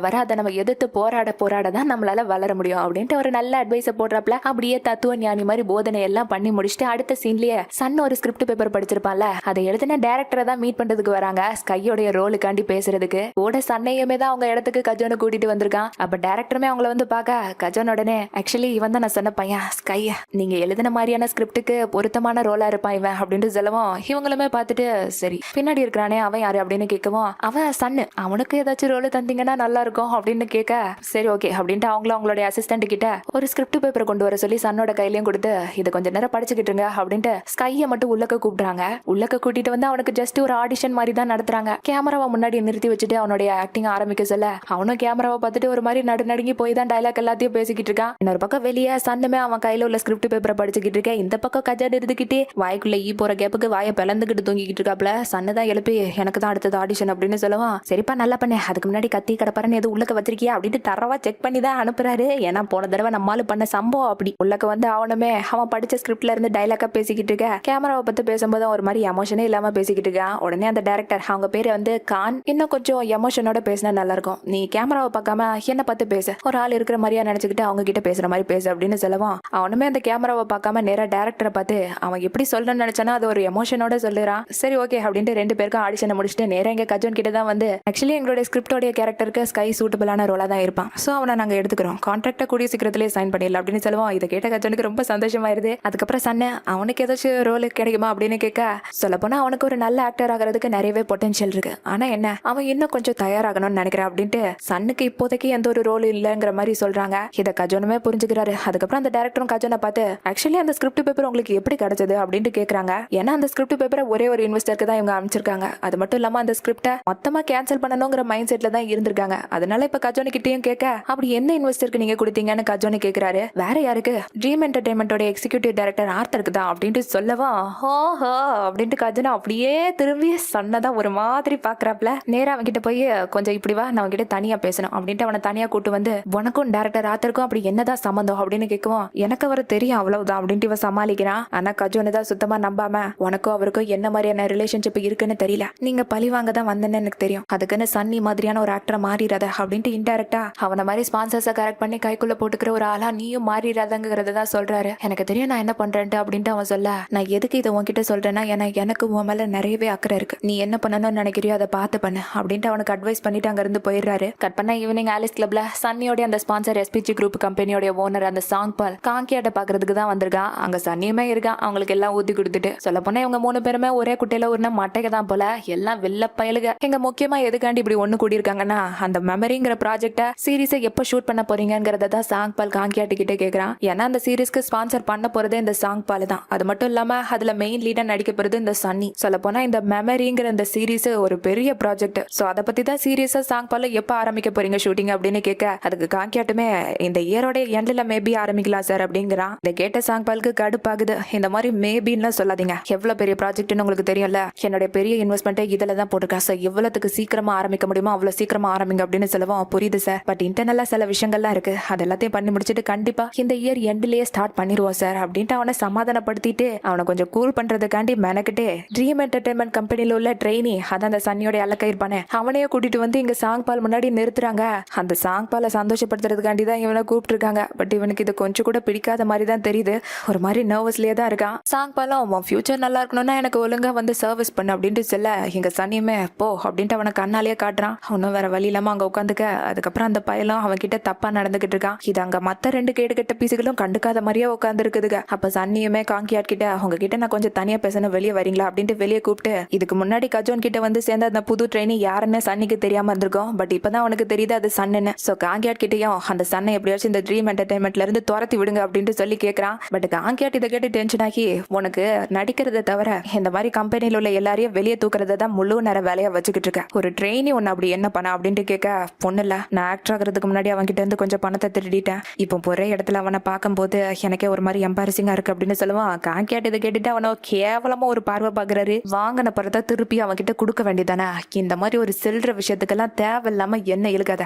வர அதை நம்ம எதிர்த்து போராட தான் நம்மளால வளர முடியும் அப்படின்ட்டு ஒரு நல்ல அட்வைஸை போடுறாப்ல. அப்படியே தத்துவ ஞானி மாதிரி போதனை எல்லாம் பண்ணி முடிச்சுட்டு அடுத்த சீன்லயே சன் ஒரு ஸ்கிரிப்ட் பேப்பர் படிச்சிருப்பான்ல, அதை எழுதின டைரக்டரை தான் மீட் பண்றதுக்கு வராங்க. ஸ்கையோடைய ரோலுக்காண்டி பேசுறதுக்கு கூட சன்னையுமே தான் அவங்க இடத்துக்கு கஜோனை கூட்டிட்டு வந்திருக்கான். அப்ப டைரக்டருமே அவங்கள வந்து பார்க்க கஜோன் உடனே, ஆக்சுவலி இவன் தான் நான் சொன்ன பையன் ஸ்கை, நீங்க எழுதின மாதிரியான ஸ்கிரிப்டுக்கு பொருத்தமான ரோலா இருப்பான் இவன் அப்படின்னு சொல்லவும், இவங்களுமே பார்த்துட்டு சரி பின்னாடி இருக்கிறானே அவன் யாரு அப்படின்னு கேட்கவும், அவன் சன்னு, அவனுக்கு ஏதாச்சும் ரோல் தந்தீங்கன்னா நல்லா இருக்கும் அப்படின்னு கேட்க, சரி ஓகே அப்படின்ட்டு அவங்களுடைய அசிஸ்டன்ட் கிட்ட ஒரு ஸ்கிரிப்ட் பேப்பர் கொண்டு வர சொல்லி சன்னோட கையிலயும் கொடுத்து, இதை கொஞ்ச நேரம் படிச்சுக்கிட்டு இருங்க அப்படின்ட்டு ஸ்கையை மட்டும் உள்ளக்க கூப்பிடுறாங்க. உள்ளக்க கூட்டிட்டு வந்து அவனுக்கு ஜஸ்ட் ஒரு ஆடிஷன் மாதிரி தான் நடத்துறாங்க. கேமராவை முன்னாடி நிறுத்தி வச்சுட்டு அவனுடைய ஆக்டிங் ஆரம்பிக்க சொல்ல, அவனும் கேமராவை பார்த்துட்டு ஒரு மாதிரி நடுங்கி போய் தான் டைலாக் எல்லாத்தையும் பேசிக்கிட்டு இருக்கான். இன்னொரு பக்கம் வெளியே சன்னுமே அவன் கையில உள்ள ஸ்கிரிப்ட் பேப்பரை படிச்சுக்கிட்டு இருக்கேன். இந்த பக்கம் கஜான் இருந்துகிட்டு வாய்க்குள்ள ஈ போற கேப்புக்கு வாயை பிளந்துகிட்டு தூங்கிக்கிட்டு இருக்காப்ல. சன்னு தான் எழுப்பி, எனக்கு தான் அடுத்தது ஆடிஷன் அப்படின்னு சொல்லுவான். சரிப்பா நல்லா பண்ணு, அதுக்கு முன்னாடி கத்தி கடப்பாருன்னு எதுவும் உள்ளக்க வச்சிருக்கியா அப்படின்னு தரவா செக் பண்ணி தான் அனுப்புறாரு. ஏன்னா போன தடவை நம்மால பண்ண சம்பவம் அப்படி. உள்ளக்க வந்து அவனுமே அவன் படிச்ச ஸ்கிரிப்ட்ல இருந்து டைலாக்கா பேசிக்கிட்டு இருக்க. கேமராவை பத்தி பேசும்போது ஒரு மாதிரி எமோஷனே இல்லாம பேசிக்கிட்டு இருக்கான். உடனே அந்த டைரக்டர், அவங்க பேரு வந்து கான், இன்னும் கொஞ்சம் எமோஷனோட பேசினா நல்லா இருக்கும், நீ கேமராவை பார்க்காம என்ன பார்த்து பேச, ஒரு ஆள் இருக்கிற மாதிரியா நினைச்சுக்கிட்டு அவங்க கிட்ட பேசுற மாதிரி பேசு அப்படின்னு சொல்லுவான். அவனுமே அந்த கேமராவை பார்க்காம நேரா டைரக்டரை பார்த்து அவன் எப்படி சொல்லணும்னு நினைச்சானா அது ஒரு எமோஷனோட சொல்லுறான். சரி ஓகே அப்படின்ட்டு ரெண்டு பேருக்கும் ஆடிஷனை முடிச்சுட்டு நேரா எங்க கஜோன் கிட்ட தான் வந்து, ஆக்சுவலி எங்களுடைய ஸ்கிரிப்டோடைய கேரக்டருக்கு ஸ்கை சூட்டபிளான ரோலா தான் இருப்பான், சோ அவனை நாங்க எடுத்துக்கிறோம், கான்ட்ராக்டை கூடிய சீக்கிரத்திலே சைன் பண்ணிடலாம் அப்படின்னு சொல்லுவோம். இதை கேட்ட கஜோனுக்கு ரொம்ப சந்தோஷமாயிருது. அதுக்கப்புறம் சன்னு, அவனுக்கு ஏதாச்சும் ரோல் கிடைக்குமா அப்படின்னு கேட்க, சொல்ல போனா அவனுக்கு ஒரு நல்ல ஆக்டர் ஆகிறதுக்கு நிறையவே பொட்டன்ஷியல் இருக்கு, ஆனா என்ன அவன் இன்னும் கொஞ்சம் தயாராகணும்னு நினைக்கிறேன் அப்படின்ட்டு சன்னுக்கு இப்போதைக்கு எந்த ஒரு ரோல் இல்லைங்கிற மாதிரி சொல்றாங்க. இதை கஜோனுமே புரிஞ்சுக்கிறாரு. அதுக்கப்புறம் அந்த டைரக்டரும் கஜோனை பார்த்து, ஆக்சுவலி அந்த ஸ்கிரிப்ட் பேப்பர் உங்களுக்கு எப்படி கிடைச்சது அப்படின்னு கேக்குறாங்க. ஏன்னா அந்த ஸ்கிரிப்ட் பேப்பரை ஒரே ஒரு இன்வெஸ்டருக்கு தான் இவங்க அமைச்சிருக்காங்க. அது மட்டும் இல்லாம அந்த ஸ்கிரிப்டை மொத்தமா கேன்சல் பண்ணணுங்கிற மைண்ட் செட்ல தான் இருந்திருக்காங்க. அதனால இப்ப கஜோனி கிட்டயும் கேட்க, அப்படி எந்த இன்வெஸ்டருக்கு நீங்க கொடுத்தீங்கன்னு கஜோனி கேக்குறாரு. வேற யாருக்கு, ட்ரீம் என்டர்டைன்மெண்டோட எக்ஸிகியூட்டிவ் டைரக்டர் ஆர்த்தருக்கு தான் அப்படின்ட்டு சொல்லவா, ஹோஹோ அப்படின்ட்டு கஜோனா அப்படியே திரும்பி சொன்னதான் ஒரு மாதிரி பாக்குறாப்ல. நேரா அவன்கிட்ட போய், கொஞ்சம் இப்படி வா, நான் அவன்கிட்ட தனியா பேசணும் அப்படின்ட்டு அவனை தனியா கூட்டு வந்து, உனக்கும் டைரக்டர் ஆர்த்தருக்கும் அப்படி என்னதான் சம்பந்தம் அப்படின்னு கேட்கவும், எனக்கு அவர் தெரியும் அவ்வளவுதான் அப்படின்ட்டு இவன் சமாளிக்கிறான். ஆனா கஜோனு தான் சுத்தமா நம்பாம, உனக்கும் அவருக்கும் என்ன மாதிரியான ரிலேஷன்ஷிப் இருக்குன்னு தெரியல, நீங்க பழி வாங்க தான் வந்தேன்னு எனக்கு தெரியும், அதுக்குன்னு சன்னி மாதிரியான ஒரு ஆக்டரை மாறிடாத அப்படின்ட்டு இன்டைரக்டா அவனை மாதிரி ஸ்பான்சர்ஸை கரெக்ட் பண்ணி கைக்குள்ள போட்டுக்கிற ஒரு ஆளா நீயும் மாறிடாதங்கிறத தான் சொல்றாரு. எனக்கு தெரியும் நான் என்ன பண்றேன்ட்டு அப்படின்ட்டு அவன் சொல்ல, நான் எதுக்கு இதை உன்கிட்ட சொல்றேன்னா எனக்கு உன் மேல நிறையவே அக்கறை இருக்கு, நீ என்ன பண்ணணும்னு நினைக்கிறியோ அதை பார்த்து பண்ணு அப்படின்ட்டு அவனுக்கு அட்வைஸ் பண்ணிட்டு அங்க இருந்து போயிடுறாரு. கட் பண்ண ஈவினிங் ஆலிஸ் கிளப்ல சன்னியோட அந்த ஸ்பான்சர் எஸ்பிஜி குரூப் கம்பெனியோட ஓனர் அந்த சாங் பால் காங்கியாட்ட பாக்குறதுக்கு தான் வந்திருக்கான். அங்க சன்னியுமே இருக்கான். அவங்களுக்கு எல்லாம் ஊத்தி கொடுத்துட்டு, சொல்ல போனா இவங்க 3 பேருமே ஒரே குட்டையில ஒரு மட்டைக்கு தான் போல, எல்லாம் வெள்ள பயலுக. எங்க முக்கியமா எதுக்காண்டி இப்படி ஒண்ணு கூடி இருக்காங்கன்னா, அந்த மெமரிங்கிற ப்ராஜெக்ட சீரீஸை எப்ப ஷூட் பண்ண போறீங்கிறத தான் சாங் பால் காங்கியாட்டு கிட்டே கேக்குறான். ஏன்னா அந்த சீரீஸ்க்கு ஸ்பான்சர் பண்ண போறதே இந்த சாங் பால் தான். அது மட்டும் இல்லாம அதுல மெயின் லீடா நடிக்க போறது இந்த சன்னி. சொல்ல போனா இந்த மெமரிங்கிற இந்த சீரீஸ் ஒரு பெரிய ப்ராஜெக்ட். சோ அதை பத்தி தான் சீரியஸா சாங் பால் எப்ப ஆரம்பிக்க போறீங்க ஷூட்டிங் அப்படின்னு கேட்க, அதுக்கு காங்கியாட்டுமே இந்த இயரோட எண்ட்ல மேபி ஆரம்பிக்கலாம் சார் அப்படிங்கிறான். இதை கேட்ட சாங் பாலுக்கு கடுப்பாகுது. இந்த மாதிரி மேபின்னு சொல்லாதீங்க, எவ்வளவு பெரிய ப்ராஜெக்ட்னு உங்களுக்கு தெரியும்ல, என்னுடைய பெரிய இன்வெஸ்ட்மெண்ட்டே இதுல தான் போட்டிருக்கேன் சார், எவ்வளவுக்கு சீக்கிரமா ஆரம்பிக்க முடியுமோ அவ்வளவு சீக்கிரமா ஆரம்பிங்க அப்படின்னு சொல்லவும், புரியுது சார், பட் இன்டர்னலா சில விஷயங்கள்லாம் இருக்கு, அது எல்லாத்தையும் பண்ணி முடிச்சுட்டு கண்டிப்பா இந்த இயர் எண்ட்லயே ஸ்டார்ட் பண்ணிடுவோம் சார் அப்படின்ட்டு அவனை சமாதானப்படுத்திட்டு அவனை கொஞ்சம் கூல் பண்றதுக்காண்டி மெனக்கிட்டே ட்ரீம் என்டர்டைன்மெண்ட் கம்பெனில உள்ள ட்ரெயினி, அதான் அந்த சன்னியோட அலக்க இருப்பானே, அவனையே கூட்டிட்டு வந்து இங்க சாங் பால் முன்னாடி நிறுத்துறாங்க. அந்த சாங் பாலை சந்தோஷப்படுத்துறதுக்காண்டி தான் இவனை கூப்பிட்டுருக்காங்க. பட் இவனுக்கு இது கொஞ்சம் கூட பிடிக்காத மாதிரி தான் தெரியுது. ஒரு மாதிரி நர்வஸ்லயே தான் இருக்கான். சாங் பாலும் உன் ஃபியூச்சர் நல்லா இருக்கணும்னா எனக்கு ஒழுங்கா வந்து சர்வீஸ் பண்ணு அப்படின்ட்டு சொல்ல, இங்க சன்னியுமே போ அப்படின்ட்டு அவனை கண்ணாலேயே காட்டுறான். அவனும் வேற வழி இல்லாம அங்க உட்காந்துக்க. அதுக்கப்புறம் அந்த பயலும் அவன் கிட்ட தப்பா நடந்துகிட்டு இருக்கான். இது அங்க மத்த 2 கேடுகட்ட பீஸுகளும் கண்டுக்காத மாதிரியே உட்காந்து இருக்குதுங்க. அப்ப சன்னியுமே காங்கியாட் கிட்ட, அவங்க கிட்ட நான் கொஞ்சம் தனியா பேசணும், வெளியே வரீங்களா அப்படின்ட்டு வெளியே கூப்பிட்டு, இதுக்கு முன்னாடி கஜோன் கிட்ட வந்து சேர்ந்த அந்த புது ட்ரெயினி யாருன்னு சன்னிக்கு தெரியாம இருந்திருக்கும். பட் இப்பதான் அவனுக்கு தெரியுது அது சன்னு. சோ காங்கியாட் கிட்டயும் அந்த சன்னை எப்படியாச்சும் இந்த ட்ரீம் என்டர்டைன்மெண்ட்ல இருந்து துரத்தி விடுங்க அப்படின்ட்டு சொல்லி கேட்கறான். பட் காங்கியாட் இதை கேட்டு டென்ஷன் ஆகி, உனக்கு நடிக்கிறத தவிர இந்த மாதிரி கம்பெனில உள்ள எல்லாரையும் வெளியே தூக்குறத தான் முழு நேர வேலையா வச்சுக்கிட்டு இருக்க, ஒரு ட்ரெயினி ஒன்னு அப்படி என்ன பண்ண அப்படின்ட்டு கேட்க, பொண்ணு இல்ல, நான் ஆக்டர் ஆகிறதுக்கு முன்னாடி அவன் கிட்ட இருந்து கொஞ்சம் பணத்தை திருடிட்டேன், இப்போ ஒரே இடத்துல அவனை பார்க்கும்போது எனக்கே ஒரு மாதிரி எம்பாரசிங்கா இருக்கு அப்படின்னு சொல்லுவான். காங்கியாட் இதை கேட்டுட்டு அவனை கேவலமா ஒரு பார்வை பாக்குறாரு. வாங்கின பணத்தை திருப்பி அவன் கிட்ட கொடுக்க வேண்டியதானே, இந்த மாதிரி ஒரு சில்லற விஷயத்துக்கெல்லாம் தேவையில்லாம என்ன இழுக்காத,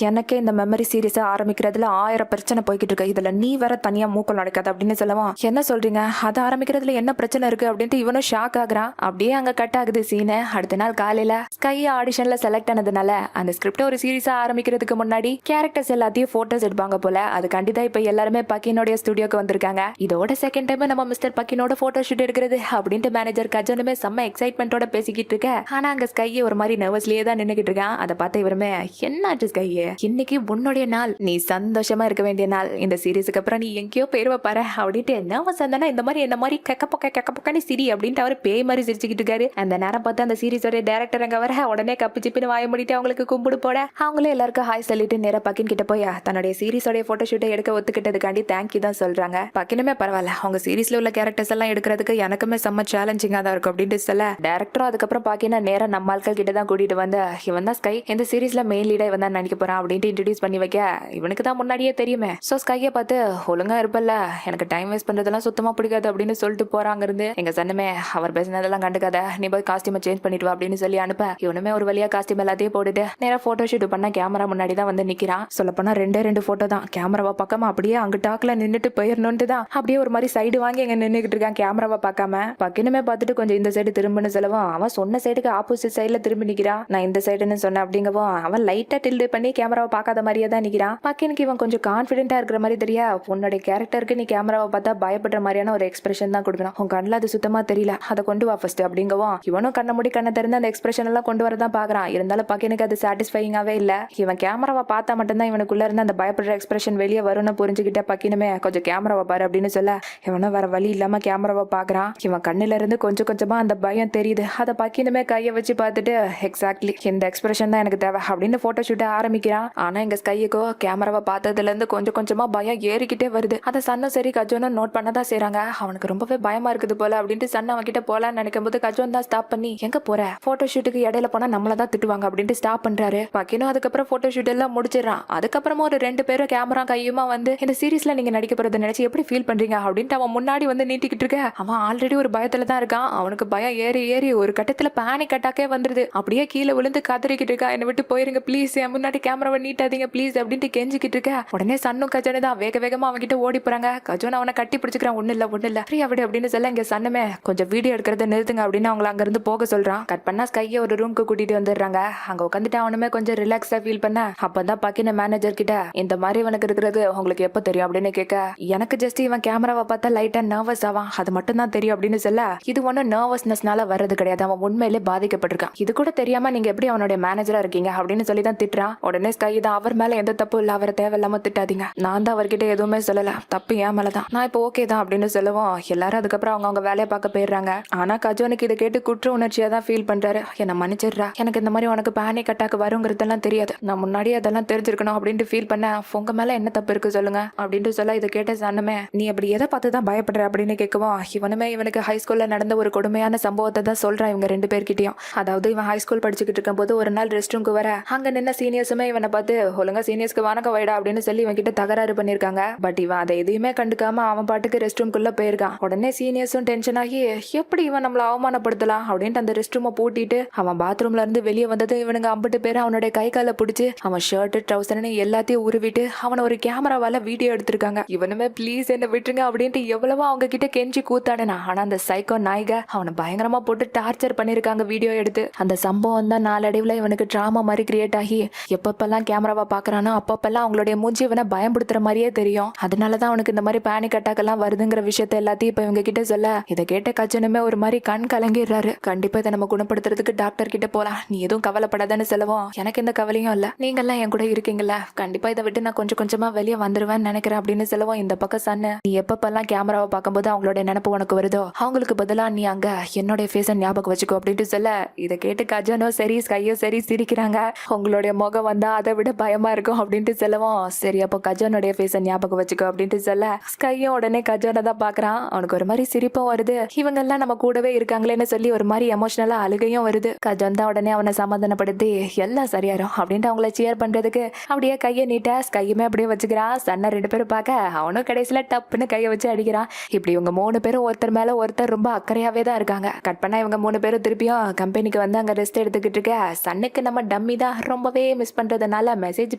எனக்கே இந்த மெமரி சீரீஸா ஆரம்பிக்கிறதுல 1000 பிரச்சனை போய்கிட்டு இருக்கு, இதுல நீ வேற தனியா மூக்கம் நடக்காது அப்படின்னு சொல்லுவான். என்ன சொல்றீங்க, அதை ஆரம்பிக்கிறதுல என்ன பிரச்சனை இருக்கு அப்படின்ட்டு இவனும் ஷாக் ஆகுறான். அப்படியே அங்க கட் ஆகுது சீனு. அடுத்த நாள் காலையில ஸ்கை ஆடிஷன்ல செலக்ட் ஆனதுனால அந்த ஸ்கிரிப்ட் ஒரு சீரீஸா ஆரம்பிக்கிறதுக்கு முன்னாடி கேரக்டர்ஸ் எல்லாத்தையும் போட்டோஸ் எடுப்பாங்க போல. அதுக்காண்டி தான் இப்ப எல்லாருமே பக்கினோட ஸ்டுடியோக்கு வந்திருக்காங்க. இதோட செகண்ட் டைம் நம்ம மிஸ்டர் பக்கினோட போட்டோ ஷூட் எடுக்கிறது அப்படின்ட்டு மேனேஜர் கஜனுமே செம்ம எக்ஸைட்மெண்டோட பேசிக்கிட்டு இருக்க. ஆனா அங்க ஸ்கையே ஒரு மாதிரி நர்வஸ்லயே தான் நின்னுகிட்டு இருக்கான். அதை பார்த்து இவருமே, என்னாச்சு ஸ்கையே, இன்னைக்கு உன்னுடைய நாள், நீ சந்தோஷமா இருக்க வேண்டிய நாள், இந்த சீரீஸுக்கு அப்புறம் நீ எங்கேயோ போயிருவ பாரு அப்படின்ட்டு, நர்வஸ் இருந்தா இந்த மாதிரி என்ன மாதிரி கெக்கப்பொக்கன்னு சிரி அப்படின்ட்டு அவர் பேய் மாதிரி சிரிச்சுக்கிட்டு இருக்காரு. அந்த நேரம் பார்த்து அந்த சீரீஸோட டேரக்டர் அங்க வர உடனே கப்பு சிப்பின்னு வாய முடிட்டு அவங்களுக்கு கும்பிடு போட, அவங்களே எல்லாருக்கும் ஹாய் சொல்லிட்டு நேரா பக்கின் கிட்ட போய் தன்னுடைய சீரீஸோட போட்டோ ஷூட்டை எடுக்க ஒத்துக்கிட்டதுக்காண்டி தேங்க்யூ தான் சொல்றாங்க. பக்கினுமே பரவாயில்ல, அவங்க சீரீஸ்ல உள்ள கேரக்டர்ஸ் எல்லாம் எடுக்கிறதுக்கு எனக்குமே செம்ம சேலஞ்சிங்கா தான் இருக்கும் அப்படின்ட்டு சொல்ல, டேரக்டரும் அதுக்கப்புறம் பாக்கினா நேரா நம்ம ஆட்கள் கிட்ட தான் கூட்டிட்டு வந்து, இவன் தான் ஸ்கை, இந்த சீரீஸ்ல மெயின் லீடா இவன் தான் நடிக்க போறான் அப்படின்ட்டு இன்ட்ரோடியூஸ் பண்ணி வைக்க, இவனுக்கு தான் முன்னாடியே தெரியுமே. சோ ஸ்கையை பார்த்து, ஒழுங்கா இருப்பல்ல, எனக்கு டைம் வேஸ்ட் பண்றதெல்லாம் சுத்தமா பிடிக்காது அப்படின்னு சொல்லிட்டு போறாங்க இருந்து. எங்க சன்னமே, அவர் பேசினதெல்லாம் கண்டுக்காத, நீ போய் காஸ்டியூமை சேஞ்ச் பண்ணிட்டு வா அப்படின்னு சொல்லி அனுப்ப, இவனுமே ஒரு வழியா காஸ்டியூம் எல்லாத்தையும் போட்டுட்டு நேரா போட்டோ ஷூட் பண்ண கேமரா முன்னாடி தான் வந்து நிக்கிறான். சொல்ல போனா 2 போட்டோ தான், கேமராவை பார்க்காம அப்படியே அங்க டாக்ல நின்னுட்டு போயிடணும்னு தான் அப்படியே ஒரு மாதிரி சைடு வாங்கி எங்க நின்னுகிட்டு இருக்கான் கேமராவை பார்க்காம. பக்கினுமே பார்த்துட்டு கொஞ்சம் இந்த சைடு திரும்புன்னு சொல்லவும், அவன் சொன்ன சைடுக்கு ஆப்போசிட் சைடுல திரும்பி நிக்கிறான். நான் இந்த சைடுன்னு சொன்னேன் அப்படிங்கவும் அவன் லைட்டா டில்டு பண்ணி கேமராவை பார்க்காத மாதிரியே தான் நிக்கிறான். பக்கினுக்கு இவன் கொஞ்சம் கான்பிடென்டா இருக்கிற மாதிரி தெரியா, உன்னோட கேரக்டருக்கு நீ கேமராவை பார்த்தா பயப்படுற மாதிரியான ஒரு எக்ஸ்பிரஷன் தான் கொடுக்கணும், உன் கண்ணில் அது சுத்தமா தெரியல, அதை கொண்டு வா ஃபர்ஸ்ட் அப்படிங்கவும், இவனும் கண்ண மூடி கண்ணை திறந்து அந்த எக்ஸ்பிரஷன் எல்லாம் கொண்டு வரதான் பாக்குறான். இருந்தாலும் பக்கினுக்கு அது சாட்டிஸ்ஃபைங்காவே இல்ல. இவன் கேமராவை பார்த்தா மட்டும்தான் இவனுக்குள்ள இருந்து அந்த பயப்படுற எக்ஸ்பிரஷன் வெளியே வரும்னு புரிஞ்சுக்கிட்ட பக்கினுமே, கொஞ்சம் கேமராவை பாரு அப்படின்னு சொல்ல, இவனும் வேற வழி இல்லாம கேமராவை பாக்குறான். இவன் கண்ணுல இருந்து கொஞ்சம் கொஞ்சமா அந்த பயம் தெரியுது. அதை பக்கினுமே கையை வச்சு பார்த்துட்டு, எக்ஸாக்ட்லி இந்த எக்ஸ்பிரஷன் தான் எனக்கு தேவை அப்படின்னு போட்டோ ஷூட் ஆரம்பிக்கிறான். ஆனா எங்க ஸ்கையுக்கோ கேமராவை பார்த்ததுல இருந்து கொஞ்சம் கொஞ்சமா பயம் ஏறிக்கிட்டே வருது. அதை சன்னும் சரி கஜோனும் நோட் பண்ணதான் செய்றாங்க. அவனுக்கு ரொம்பவே பயமா இருக்குது போல அப்படின்ட்டு சன் அவன் கிட்ட போலான்னு நினைக்கும் போது கஜோன் தான் ஸ்டாப் பண்ணி, எங்க போற, போட்டோ ஷூட்டுக்கு இடையில போனா நம்மளதான் திட்டுவாங்க அப்படின்ட்டு ஸ்டாப் பண்றாரு. பக்கினும் அதுக்கப்புறம் போட்டோ ஷூட் எல்லாம் முடிச்சிடறான். அதுக்கப்புறமா ஒரு 2 பேரும் கேமரா கையுமா வந்து, இந்த சீரீஸ்ல நீங்க நடிக்க போறதை நினைச்சு எப்படி ஃபீல் பண்றீங்க அப்படின்ட்டு அவன் முன்னாடி வந்து நீட்டிக்கிட்டு இருக்க. அவன் ஆல்ரெடி ஒரு பயத்துல தான் இருக்கான். அவனுக்கு பயம் ஏறி ஏறி ஒரு கட்டத்துல பேனிக் அட்டாக்கே வந்துருது. அப்படியே கீழே விழுந்து கதறிக்கிட்டு இருக்கா, என்னை விட்டு போயிருங்க ப்ளீஸ், என் முன்னாடி கேமராவை நீட்டாதீங்க ப்ளீஸ் அப்படின்ட்டு கெஞ்சிக்கிட்டு இருக்க. உடனே சன்னும் கஜோனு தான் வேக வேகமா அவன் கிட்ட ஓடி போறாங்க. கஜோன் அவனை கட்டி பிடிச்சிக்கிறான். ஒண்ணு இல்ல ஃப்ரீ அப்படி அப்படின்னு சொல்ல, இங்க சன்னுமே கொஞ்சம் வீடியோ எடுக்கிறத நிறுத்துங்க அப்படின்னு அவங்களை அங்க இருந்து போக சொல்றான். கட் பண்ணா ஸ்கையை ஒரு ரூம்க்கு கூட்டிட்டு வந்துடுறாங்க. அங்க உட்காந்துட்டு அவனுமே கொஞ்சம் ரிலாக்ஸா ஃபீல் பண்ண, அப்பதான் பக்கின மேனேஜர் கிட்ட, இந்த மாதிரி இவனுக்கு இருக்கிறது உங்களுக்கு எப்ப தெரியும் அப்படின்னு கேட்க, எனக்கு ஜஸ்ட் இவன் கேமராவை பார்த்தா லைட்டா நர்வஸ் ஆவான், அது மட்டும் தான் தெரியும் அப்படின்னு சொல்ல, இது ஒன்னும் நர்வஸ்னஸ்னால வர்றது கிடையாது, அவன் உண்மையிலே பாதிக்கப்பட்டிருக்கான், இது கூட தெரியாம நீங்க எப்படி அவனுடைய மேனேஜரா இருக்கீங்க அப்படின்னு சொல்லி தான் திட்டுறான். உடனே ஸ்கை தான், அவர் மேல எந்த தப்பு இல்ல, அவரை தேவையில்லாம திட்டாதீங்க, நான் தான் அவர்கிட்ட எதுவுமே சொல்லல, தப்பு ஏன் மேலதான், நான் இப்போ ஓகே தான் அப்படின்னு சொல்லுவோம். எல்லாரும் அதுக்கப்புறம் அவங்க வேலையை பார்க்க போயிடுறாங்க. ஆனா கஜோனுக்கு இதை கேட்டு குற்ற உணர்ச்சியா தான் ஃபீல் பண்றாரு. என்ன மன்னிச்சிடுறா, எனக்கு இந்த மாதிரி உனக்கு பேனிக் அட்டாக் வருங்கிறதெல்லாம் தெரியாது, நான் முன்னாடியே அதெல்லாம் தெரிஞ்சிருக்கணும் அப்படின்ட்டு ஃபீல் பண்ண, உங்க மேல என்ன தப்பு இருக்கு சொல்லுங்க அப்படின்ட்டு சொல்ல, இதை கேட்ட சன்னமே, நீ அப்படி எதை பார்த்து பார்த்து தான் பயப்படுற அப்படின்னு கேட்கவும் இவனுமே இவனுக்கு ஹை ஸ்கூல்ல நடந்த ஒரு கொடுமையான சம்பவத்தை தான் சொல்றான் இவங்க 2 பேர்கிட்டயும். அதாவது இவன் ஹை ஸ்கூல் படிச்சுக்கிட்டு இருக்கும்போது ஒரு நாள் ரெஸ்ட் ரூம்க்கு வர அங்க நின்ன சீனியர்ஸுமே இவனை பார்த்து ஒழுங்கா சீனியர்ஸ்க்கு வணக்கம் வைடா அப்படின்னு சொல்லி இவன் கிட்ட தகராறு பண்ணிருக்காங்க. பட் இவன் அதை எதையுமே கண்டுக்காம அவன் பாட்டுக்கு ரெஸ்ட் ரூம்குள்ள போயிருக்கான். உடனே சீனியர்ஸும் டென்ஷன் ஆகி எப்படி இவன் நம்மள அவமானப்படுத்தலாம் அப்படின்ட்டு அந்த ரெஸ்ட் ரூமை பூட்டிட்டு அவன் பாத்ரூம்ல இருந்து வெளியே வந்தது இவனுங்க 50 பேர் அவனுடைய கை கால பிடிச்சு அவன் ஷர்ட் ட்ரௌசர்னு எல்லாத்தையும் உருவிட்டு அவனை ஒரு கேமராவால வீடியோ எடுத்திருக்காங்க. இவனுமே ப்ளீஸ் என்ன விட்டுருங்க அப்படின்ட்டு எவ்வளவோ அவங்க கிட்ட கெஞ்சி கூத்தாடுனா. ஆனா அந்த சைக்கோ நாய்க அவனை பயங்கரமா போட்டு டார்ச்சர் பண்ணிருக்காங்க வீடியோ எடுத்து. அந்த சம்பவம் தான் நாளடைவுல இவனுக்கு டிராமா மாதிரி கிரியேட் ஆகி எப்பப்பெல்லாம் கேமராவா பாக்குறானோ அப்பப்பெல்லாம் அவங்களுடைய மூஞ்சி இவனை பயன்படுத்துற மாதிரியே தெரியும். அதனாலதான் அவனுக்கு இந்த மாதிரி பேனிக் அட்டாக் எல்லாம் வருதுங்கிற விஷயத்த எல்லாத்தையும் இப்ப இவங்க கிட்ட சொல்ல இதை கேட்ட கஜனுமே ஒரு மாதிரி கண் கலங்கிடுறாரு. கண்டிப்பா இதை நம்ம குணப்படுத்துறதுக்கு டாக்டர் கிட்ட போலாம், நீ எதுவும் கவலைப்படாதான்னு சொல்லவும் எனக்கு எந்த கவலையும் இல்ல, நீங்க எல்லாம் என் கூட இருக்கீங்கல்ல, கண்டிப்பா இதை விட்டு நான் கொஞ்சம் கொஞ்சமா வெளியே வந்துருவேன்னு நினைக்கிறேன் அப்படின்னு சொல்லவும் இந்த பக்கம் சன்னு நீ எப்பப்பெல்லாம் கேமராவை பார்க்கும்போது அவங்களோட நினைப்பு உனக்கு வருதோ அவங்களுக்கு பதிலா நீ அங்க என்னோட ஃபேஸை ஞாபகம் வச்சுக்கோ அப்படின்ட்டு சொல்ல இதை கேட்டு கஜனும் சரி ஸ்கையும் சரி சிரிக்கிறாங்க. உங்களுடைய முகம் வந்தா அதை விட பயமா இருக்கும் அப்படின்ட்டு சொல்லவும் சரி அப்போ கஜனுடைய ஃபேஸை ஞாபகம் வச்சுக்கோ அப்படின்ட்டு சொல்ல ஸ்கையும் உடனே கஜனை தான் பாக்குறான். அவனுக்கு ஒரு மாதிரி சிரிப்பும் வருது, இவங்க எல்லாம் நம்ம கூடவே இருக்காங்களேன்னு சொல்லி ஒரு மாதிரி எமோஷனலா அழுகையும் வருது. கஜன் தான் உடனே அவனை சமாதானப்படுத்தி எல்லாம் சரியாரும் அப்படின்ட்டு அவங்கள சியர் பண்றதுக்கு அப்படியே கையை நீட்ட ஸ்கையுமே அப்படியே வச்சுக்கிறான். சன்ன 2 பேரும் பார்க்க அவனும் கடைசியில டப்புன்னு கையை வச்சு அடிக்கிறான். இப்படி இவங்க 3 பேரும் ஒருத்தர் மேல ஒருத்தர் ரொம்ப அக்கறையாவே தான் இருக்காங்க. கட் பண்ணா இவங்க 3 பேரும் திருப்பியும் கம்பெனிக்கு வந்து அங்க ரெஸ்ட் எடுத்துக்கிட்டு இருக்க சன்னுக்கு நம்ம டம்மி தான் ரொம்பவே மிஸ் பண்றதுனால மெசேஜ்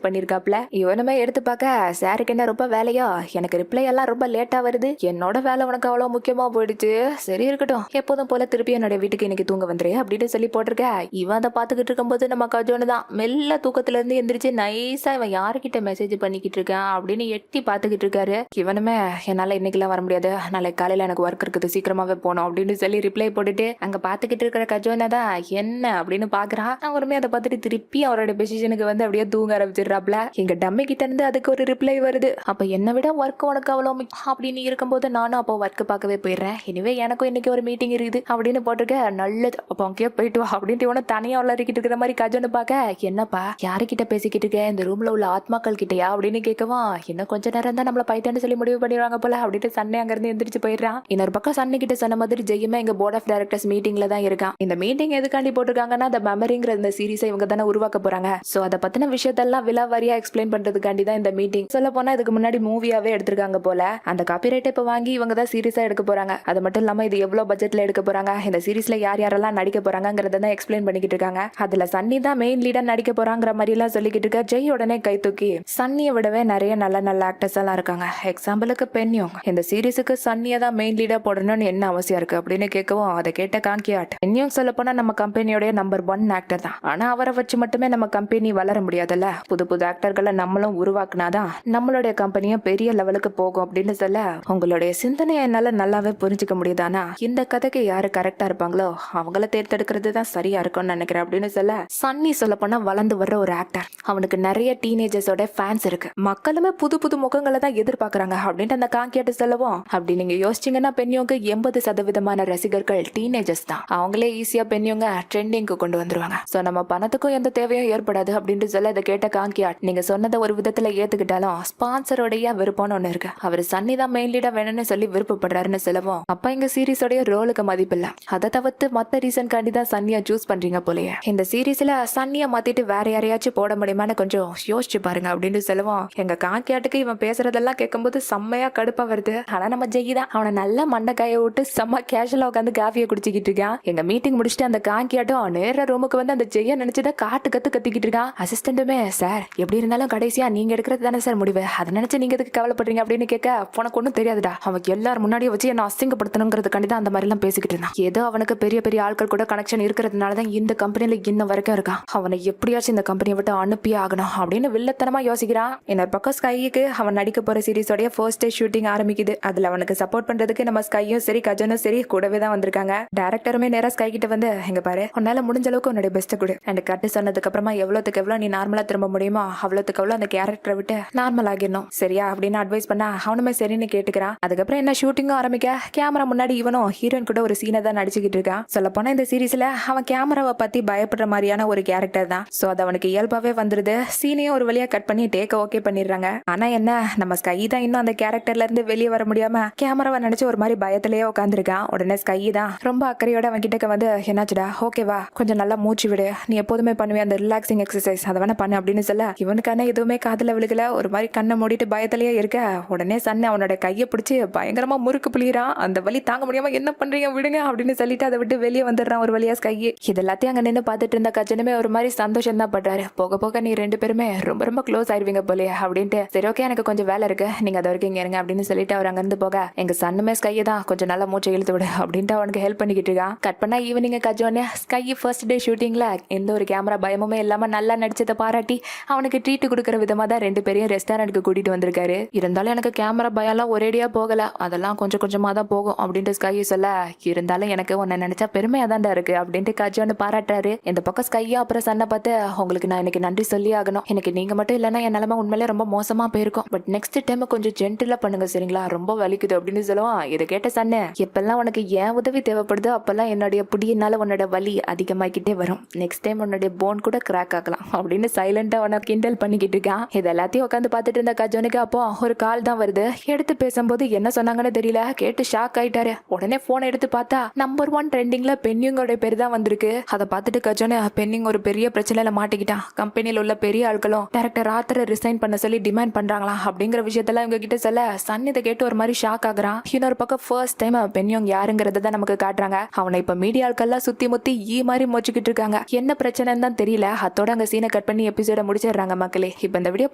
பண்ணிருக்காப்ல. இவனுமே எடுத்து பார்க்க சாருக்கு என்ன ரொம்ப வேலையோ, எனக்கு ரிப்ளை எல்லாம் ரொம்ப லேட்டா வருது, என்னோட வேலை உனக்கு அவ்வளவு முக்கியமா போயிடுச்சு, சரி இருக்கட்டும் எப்போதும் போல திருப்பி என்னோட வீட்டுக்கு இன்னைக்கு தூங்க வந்துரு அப்படின்னு சொல்லி போட்டிருக்க. இவன் அதை பாத்துக்கிட்டு இருக்கும்போது நம்ம கஜோனு தான் மெல்ல தூக்கத்துல இருந்து எந்திரிச்சு நைஸா இவன் யாருக்கிட்ட மெசேஜ் பண்ணிக்கிட்டு இருக்கான் அப்படின்னு எட்டி பாத்துக்கிட்டு இருக்காரு. இவனுமே என்னால இன்னைக்கெல்லாம் வர முடியாது, நாளைக்கு காலையில எனக்கு ஒர்க் இருக்குது சீக்கிரமாவே போனோம் அப்படின்னு சொல்லி ரிப்ளை போட்டுட்டு அங்க பாத்துக்கிட்டு இருக்கிற கஜோனா தான் என்ன அப்படின்னு பாக்குறான். அவருமே அதை பார்த்துட்டு திருப்பி அவரோட பொசிஷனுக்கு வந்து அப்படியே தூங்க ஆரம்பிச்சிடுறாப்ல. எங்க டம்மி கிட்ட இருந்து அதுக்கு ஒரு ரிப்ளை வருது, அப்ப என்னை விட ஒர்க் உனக்கு அவ்வளோ அப்படின்னு இருக்கும்போது நானும் அப்போ ஒர்க் பார்க்கவே போயிடுறேன், இனிவே எனக்கும் இன்னைக்கு ஒரு மீட்டிங் இருக்குது அப்படின்னு போட்டிருக்க. நல்லது அப்போ அங்கேயே போயிட்டு வா அப்படின்ட்டு இவனை தனியா விளையாடிக்கிட்டு இருக்கிற மாதிரி கஜோன்னு பார்க்க என்னப்பா யாருக்கிட்ட பேசிக்கிட்டு இருக்க, இந்த ரூம்ல உள்ள ஆத்மாக்கள் கிட்டயா அப்படின்னு கேட்கவும் இன்னும் கொஞ்ச நேரம் தான் நம்மள பைத்தான்னு சொல்லி முடிவு பண்ணிடுவாங்க போல அப்படின்ட்டு சன்னே அங்க இருந்து எந்திரிச்சு போயிடுறான். இன்னொரு பக்கம் சன்னி கிட்ட சொன்ன மாதிரி ஜெயுமே எங்க போர்ட் ஆஃப் டைரக்டர்ஸ் மீட்டிங்ல தான் இருக்கான். இந்த மீட்டிங் எதுக்காண்டி போட்டிருக்காங்கன்னா அந்த மெமரிங்கிற இந்த சீரிஸை இவங்க தானே உருவாக்க போறாங்க. சோ அதை பத்தின விஷயத்தெல்லாம் விலாவாரியா எக்ஸ்பிளைன் பண்றதுக்காண்டி தான் இந்த மீட்டிங். சொல்ல போனா இதுக்கு முன்னாடி மூவியாவே எடுத்திருக்காங்க போல. அந்த காப்பிரைட் இப்ப வாங்கி இவங்க தான் சீரிஸா எடுக்க போறாங்க. அது மட்டும் இல்லாம இது எவ்வளவு பட்ஜெட்ல எடுக்க போறாங்க, இந்த சீரிஸ்ல யார் யாரெல்லாம் நடிக்க போறாங்கிறத தான் எக்ஸ்பிளைன் பண்ணிக்கிட்டு இருக்காங்க. அதுல சன்னி தான் மெயின் லீடா நடிக்க போறாங்கிற மாதிரி எல்லாம் சொல்லிக்கிட்டு இருக்க. ஜெய் உடனே கை தூக்கி சன்னியை விடவே நிறைய நல்ல நல்ல ஆக்டர்ஸ் எல்லாம் இருக்காங்க, எக்ஸாம்பிளுக்கு பென்யோங், இந்த சீரிஸுக்கு சன்னியை தான் மெயின் லீடா போடணும்னு என்ன அவசியம் இருக்கு அப்படின்னு கேட்கவும் அதை கேட்ட காங்கியாட் பென்யோங் சொல்ல போனா நம்ம கம்பெனியோட நம்பர் 1 ஆக்டர் தான், ஆனா அவரை வச்சு மட்டுமே நம்ம கம்பெனி வளர முடியாதுல்ல, புது புது ஆக்டர்களை நம்மளும் உருவாக்குனாதான் நம்மளுடைய கம்பெனியும் பெரிய லெவலுக்கு போகும் அப்படின்னு சொல்ல உங்களுடைய சிந்தனையை என்னால நல்லாவே புரிஞ்சுக்க முடியுதானா, இந்த கதைக்கு யாரு கரெக்டா இருப்பாங்களோ அவங்கள தேர்ந்தெடுக்கிறது தான் சரியா இருக்கும்னு நினைக்கிறேன் அப்படின்னு சொல்ல சன்னி சொல்ல போனா வளர்ந்து வர்ற ஒரு ஆக்டர், அவனுக்கு நிறைய டீனேஜர்ஸோட ஃபேன்ஸ் இருக்கு, மக்களுமே புது புது முகங்களை தான் எதிர்பார்க்கறாங்க அப்படின்ட்டு அந்த காங்கியாட்டு சொல்லவும் அப்படி நீங்க யோசிச்சீங்கன்னா பெண்யோங்க 80% ரசிகர்கள் டீனேஜர்ஸ் தான், அவங்களே ஈஸியா பெண்யோங்க ட்ரெண்டிங்க்கு கொண்டு வந்துருவாங்க. சோ நம்ம பணத்துக்கும் எந்த தேவையும் ஏற்படாது அப்படின்னு சொல்ல இதை கேட்ட காங்கியாட் நீங்க சொன்னதை ஒரு விதத்துல ஏத்துக்கிட்டாலும் ஸ்பான்சரோடைய விருப்பம்னு ஒண்ணு இருக்கு, அவர் சன்னி தான் மெயின் லீடா வேணும்னு சொல்லி விருப்பப்படுறாருன்னு சொல்லவும் அப்ப இங்க சீரிஸோடைய ரோலுக்கு மதிப்பில்ல, அதை தவிர்த்து மத்த ரீசன் காண்டி தான் சன்னியா சூஸ் பண்றீங்க போலயே, இந்த சீரிஸ்ல சன்னியா மாத்திட்டு வேற யாரையாச்சும் போட முடியுமான்னு கொஞ்சம் யோசிச்சு பாருங்க அப்படின்னு சொல்லுவோம். எங்க காங்கியாட்டுக்கு இவன் பேசுறதெல்லாம் கேட்கும்போது செம்மையா கடுப்பா வருது. ஆனா நம்ம ஜெயி தான் அவனை நல்லா மண்டைக்காய விட்டு செம்ம கேஷுவலா உட்காந்து காஃபியை குடிச்சிக்கிட்டு இருக்கான். எங்க மீட்டிங் முடிச்சுட்டு அந்த காங்கியாட்டும் நேர ரூமுக்கு வந்து அந்த ஜெய்ய நினைச்சுதான் காட்டு கத்திக்கிட்டு இருக்கான். அசிஸ்டன்ட்டுமே சார் எப்படி இருந்தாலும் கடைசியா நீங்க எடுக்கிறது தானே சார் முடிவு, அதை நினைச்சு நீங்க எதுக்கு கவலைப்படுறீங்க அப்படின்னு கேட்க உனக்கு ஒன்னும் தெரியாதுடா, அவனுக்கு எல்லாரும் முன்னாடியே வச்சு என்ன அசிங்கப்படுத்தணுங்கிறதுக்காண்டி தான் அந்த மாதிரி எல்லாம் பேசிக்கிட்டு இருந்தான், ஏதோ அவனுக்கு பெரிய பெரிய ஆட்கள் கூட கனெக்ஷன் இருக்கிறதுனாலதான் இந்த கம்பெனில இன்னும் வரைக்கும் இருக்கான், அவனை எப்படியாச்சும் இந்த கம்பெனியை விட்டு அனுப்பியே ஆகணும் அப்படின்னு வில்லத்தனமா யோசிக்கிறான். இன்னொரு பக்கம் ஸ்கைக்கு அவன் நடிக்க போற சீரிஸோட ஃபர்ஸ்ட் டே ஷூட்டிங் ஆரம்பிக்குது. அதுல அவனுக்கு சப்போர்ட் பண்றதுக்கு நம்ம ஸ்கையும் சரி கஜனும் சரி கூடவே தான் வந்திருக்காங்க. டைரக்டருமே நேரா ஸ்கை கிட்ட வந்து எங்க பாரு உன்னால முடிஞ்ச அளவுக்கு உன்னுடைய பெஸ்ட் கொடு, அண்ட் கட்டு சொன்னதுக்கு அப்புறமா எவ்வளவுக்கு எவ்வளவு நீ நார்மலா திரும்ப முடியுமோ அவ்வளவுக்கு எவ்வளவு அந்த கேரக்டரை விட்டு நார்மல் ஆகிடணும் சரியா அப்படின்னு அட்வைஸ் பண்ணா அவனுமே சரின்னு கேட்டுக்கிறான். அதுக்கப்புறம் என்ன ஷூட்டிங்கும் ஆரம்பிக்க கேமரா முன்னாடி இவனும் ஹீரோயின் கூட ஒரு சீனை தான் நடிச்சுக்கிட்டு இருக்கான். சொல்ல போனா இந்த சீரிஸ்ல அவன் கேமராவை பத்தி பயப்படுற மாதிரியான ஒரு கேரக்டர் தான். சோ அது அவனுக்கு இயல்பாவே வந்துருது. சீனையும் ஒரு வழியா கட் பண்ணி டேக்க ஓகே பண்ணிடுறாங்க. ஆனா என்ன நம்ம ஸ்கை தான் இன்னும் அந்த கேரக்டர்ல இருந்து வெளியே வெளியே வர முடியாம கேமராவை நினைச்சு ஒரு மாதிரி பயத்திலேயே உட்காந்துருக்கான். உடனே ஸ்கை தான் ரொம்ப அக்கறையோட அவன் கிட்ட வந்து, என்னாச்சுடா, ஓகேவா, கொஞ்சம் நல்லா மூச்சு விடு, நீ எப்போதுமே பண்ணுவே அந்த ரிலாக்ஸிங் எக்ஸசைஸ், அதை வேணா பண்ணு அப்படின்னு சொல்ல இவனுக்கான எதுவுமே காதுல விழுகல. ஒரு மாதிரி கண்ணை மூடிட்டு பயத்திலேயே இருக்க உடனே சன் அவனோட கையை பிடிச்சி பயங்கரமா முறுக்கு புளியறான். அந்த வலி தாங்க முடியாம என்ன பண்றீங்க விடுங்க அப்படின்னு சொல்லிட்டு அதை விட்டு வெளியே வந்துடுறான் ஒரு வழியா ஸ்கை. இது எல்லாத்தையும் அங்க நின்று பார்த்துட்டு இருந்த கஜனுமே ஒரு மாதிரி சந்தோஷம் தான் பண்றாரு. போக போக நீ ரெண்டு பேருமே ரொம்ப ரொம்ப க்ளோஸ் ஆயிருவீங்க போலே அப்படின்ட்டு. சரி ஓகே, எனக்கு கொஞ்சம் வேலை இருக்கு, நீங்க அது வரைக்கும் இங்க இருங்க அப்படின்னு சொல்லிட்டு அவர் அங்கிருந்து போக எங்க சன்னுமே ஸ்கையை தான் கொஞ்சம் நல்லா மூச்சை இழுத்து விடு அப்படின்ட்டு அவனுக்கு ஹெல்ப் பண்ணிக்கிட்டு இருக்கான். கட் பண்ணா ஈவினிங் கஜோனே ஸ்கை ஃபர்ஸ்ட் டே ஷூட்டிங்ல எந்த ஒரு கேமரா பயமுமே இல்லாம நல்லா நடிச்சதை பாராட்டி அவனுக்கு ட்ரீட் கொடுக்கற விதமா தான் ரெண்டு பேரையும் ரெஸ்டாரண்ட்டுக்கு கூட்டிட்டு வந்திருக்காரு. இருந்தாலும் எனக்கு கேமரா பயம்லாம் ஒரேடியா போகல, அதெல்லாம் கொஞ்சம் கொஞ்சமா தான் போகும் அப்படின்ட்டு ஸ்கை சொல்ல, இருந்தாலும் எனக்கு உன்னை நினைச்சா பெருமையா தான்டா இருக்கு அப்படின்ட்டு கஜோன்னு பாராட்டுறாரு. இந்த பக்கம் ஸ்கையா அப்புறம் சன்னை பார்த்து, உங்களுக்கு நான் எனக்கு நன்றி சொல்லி ஆகணும், எனக்கு நீங்க மட்டும் இல்லைன்னா என் நிலைமை உண்மையிலே ரொம்ப மோசமா போயிருக்கும், பட் நெக்ஸ்ட் டைம் கொஞ்சம் ஜென்டிலா பண்ணுங்க சரிங்களா, ரொம்ப வலிக்குது அப்படின்னு சொல்லுவான். இதை கேட்ட சன்னு, எப்பெல்லாம் உனக்கு ஏன் உதவி தேவைப்படுதோ அப்பெல்லாம் என்னுடைய புடியினால உன்னோட வலி அதிகமாகிக்கிட்டே வரும், நெக்ஸ்ட் டைம் உன்னுடைய போன் கூட கிராக் ஆகலாம் அப்படின்னு சைலண்டா அவனை கிண்டல் பண்ணிக்கிட்டு இருக்கான். இது எல்லாத்தையும் உட்காந்து பார்த்துட்டு இருந்த கஜோனுக்கு அப்போ ஒரு கால் தான் வருது. எடுத்து பேசும்போது என்ன சொன்னாங்கன்னு தெரியல, கேட்டு ஷாக் ஆயிட்டாரு. உடனே போன் எடுத்து பார்த்தா நம்பர் 1 ட்ரெண்டிங்ல பென்னிங்கோட பேர் தான் வந்திருக்கு. அதை பார்த்துட்டு கஜோனு, பென்னிங் ஒரு பெரிய பிரச்சனையில மாட்டிக்கிட்டான், கம்பெனியில் உள்ள பெரிய ஆட்களும் டைரக்டர் ஆத்தரை ரிசைன் பண்ண சொல்லி டிமாண்ட் பண்றாங்களா அப்படிங்கிற விஷயத்தெல்லாம் இவங்க கிட்ட சொல்ல சன் இதை கேட்டு ஒரு மாதிரி ஷாக் ஆகுறான். இன்னொரு பக்கம் ஃபர்ஸ்ட் டைம் பென்னியோங் யாருங்கிறத தான் நமக்கு காட்டுறாங்க. அவனை இப்ப மீடியா ஆட்கள்லாம் சுத்தி முத்தி மாதிரி மொச்சுக்கிட்டு இருக்காங்க. என்ன பிரச்சனைன்னு தான் தெரியல. அதோட அங்க சீனை கட் பண்ணி எபிசோட முடிச்சிடுறாங்க மக்களே. இப்போ இந்த வீடியோ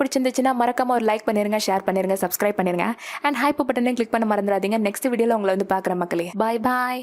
பிடிச்சிருந்துச்சுன்னா மறக்காம ஒரு லைக் பண்ணிருங்க, ஷேர் பண்ணிருங்க, சப்ஸ்கிரைப் பண்ணிருங்க அண்ட் ஹைப் பட்டனை கிளிக் பண்ண மறந்துடாதீங்க. நெக்ஸ்ட் வீடியோல உங்களை வந்து பாக்குற மக்களே. பாய் பாய்.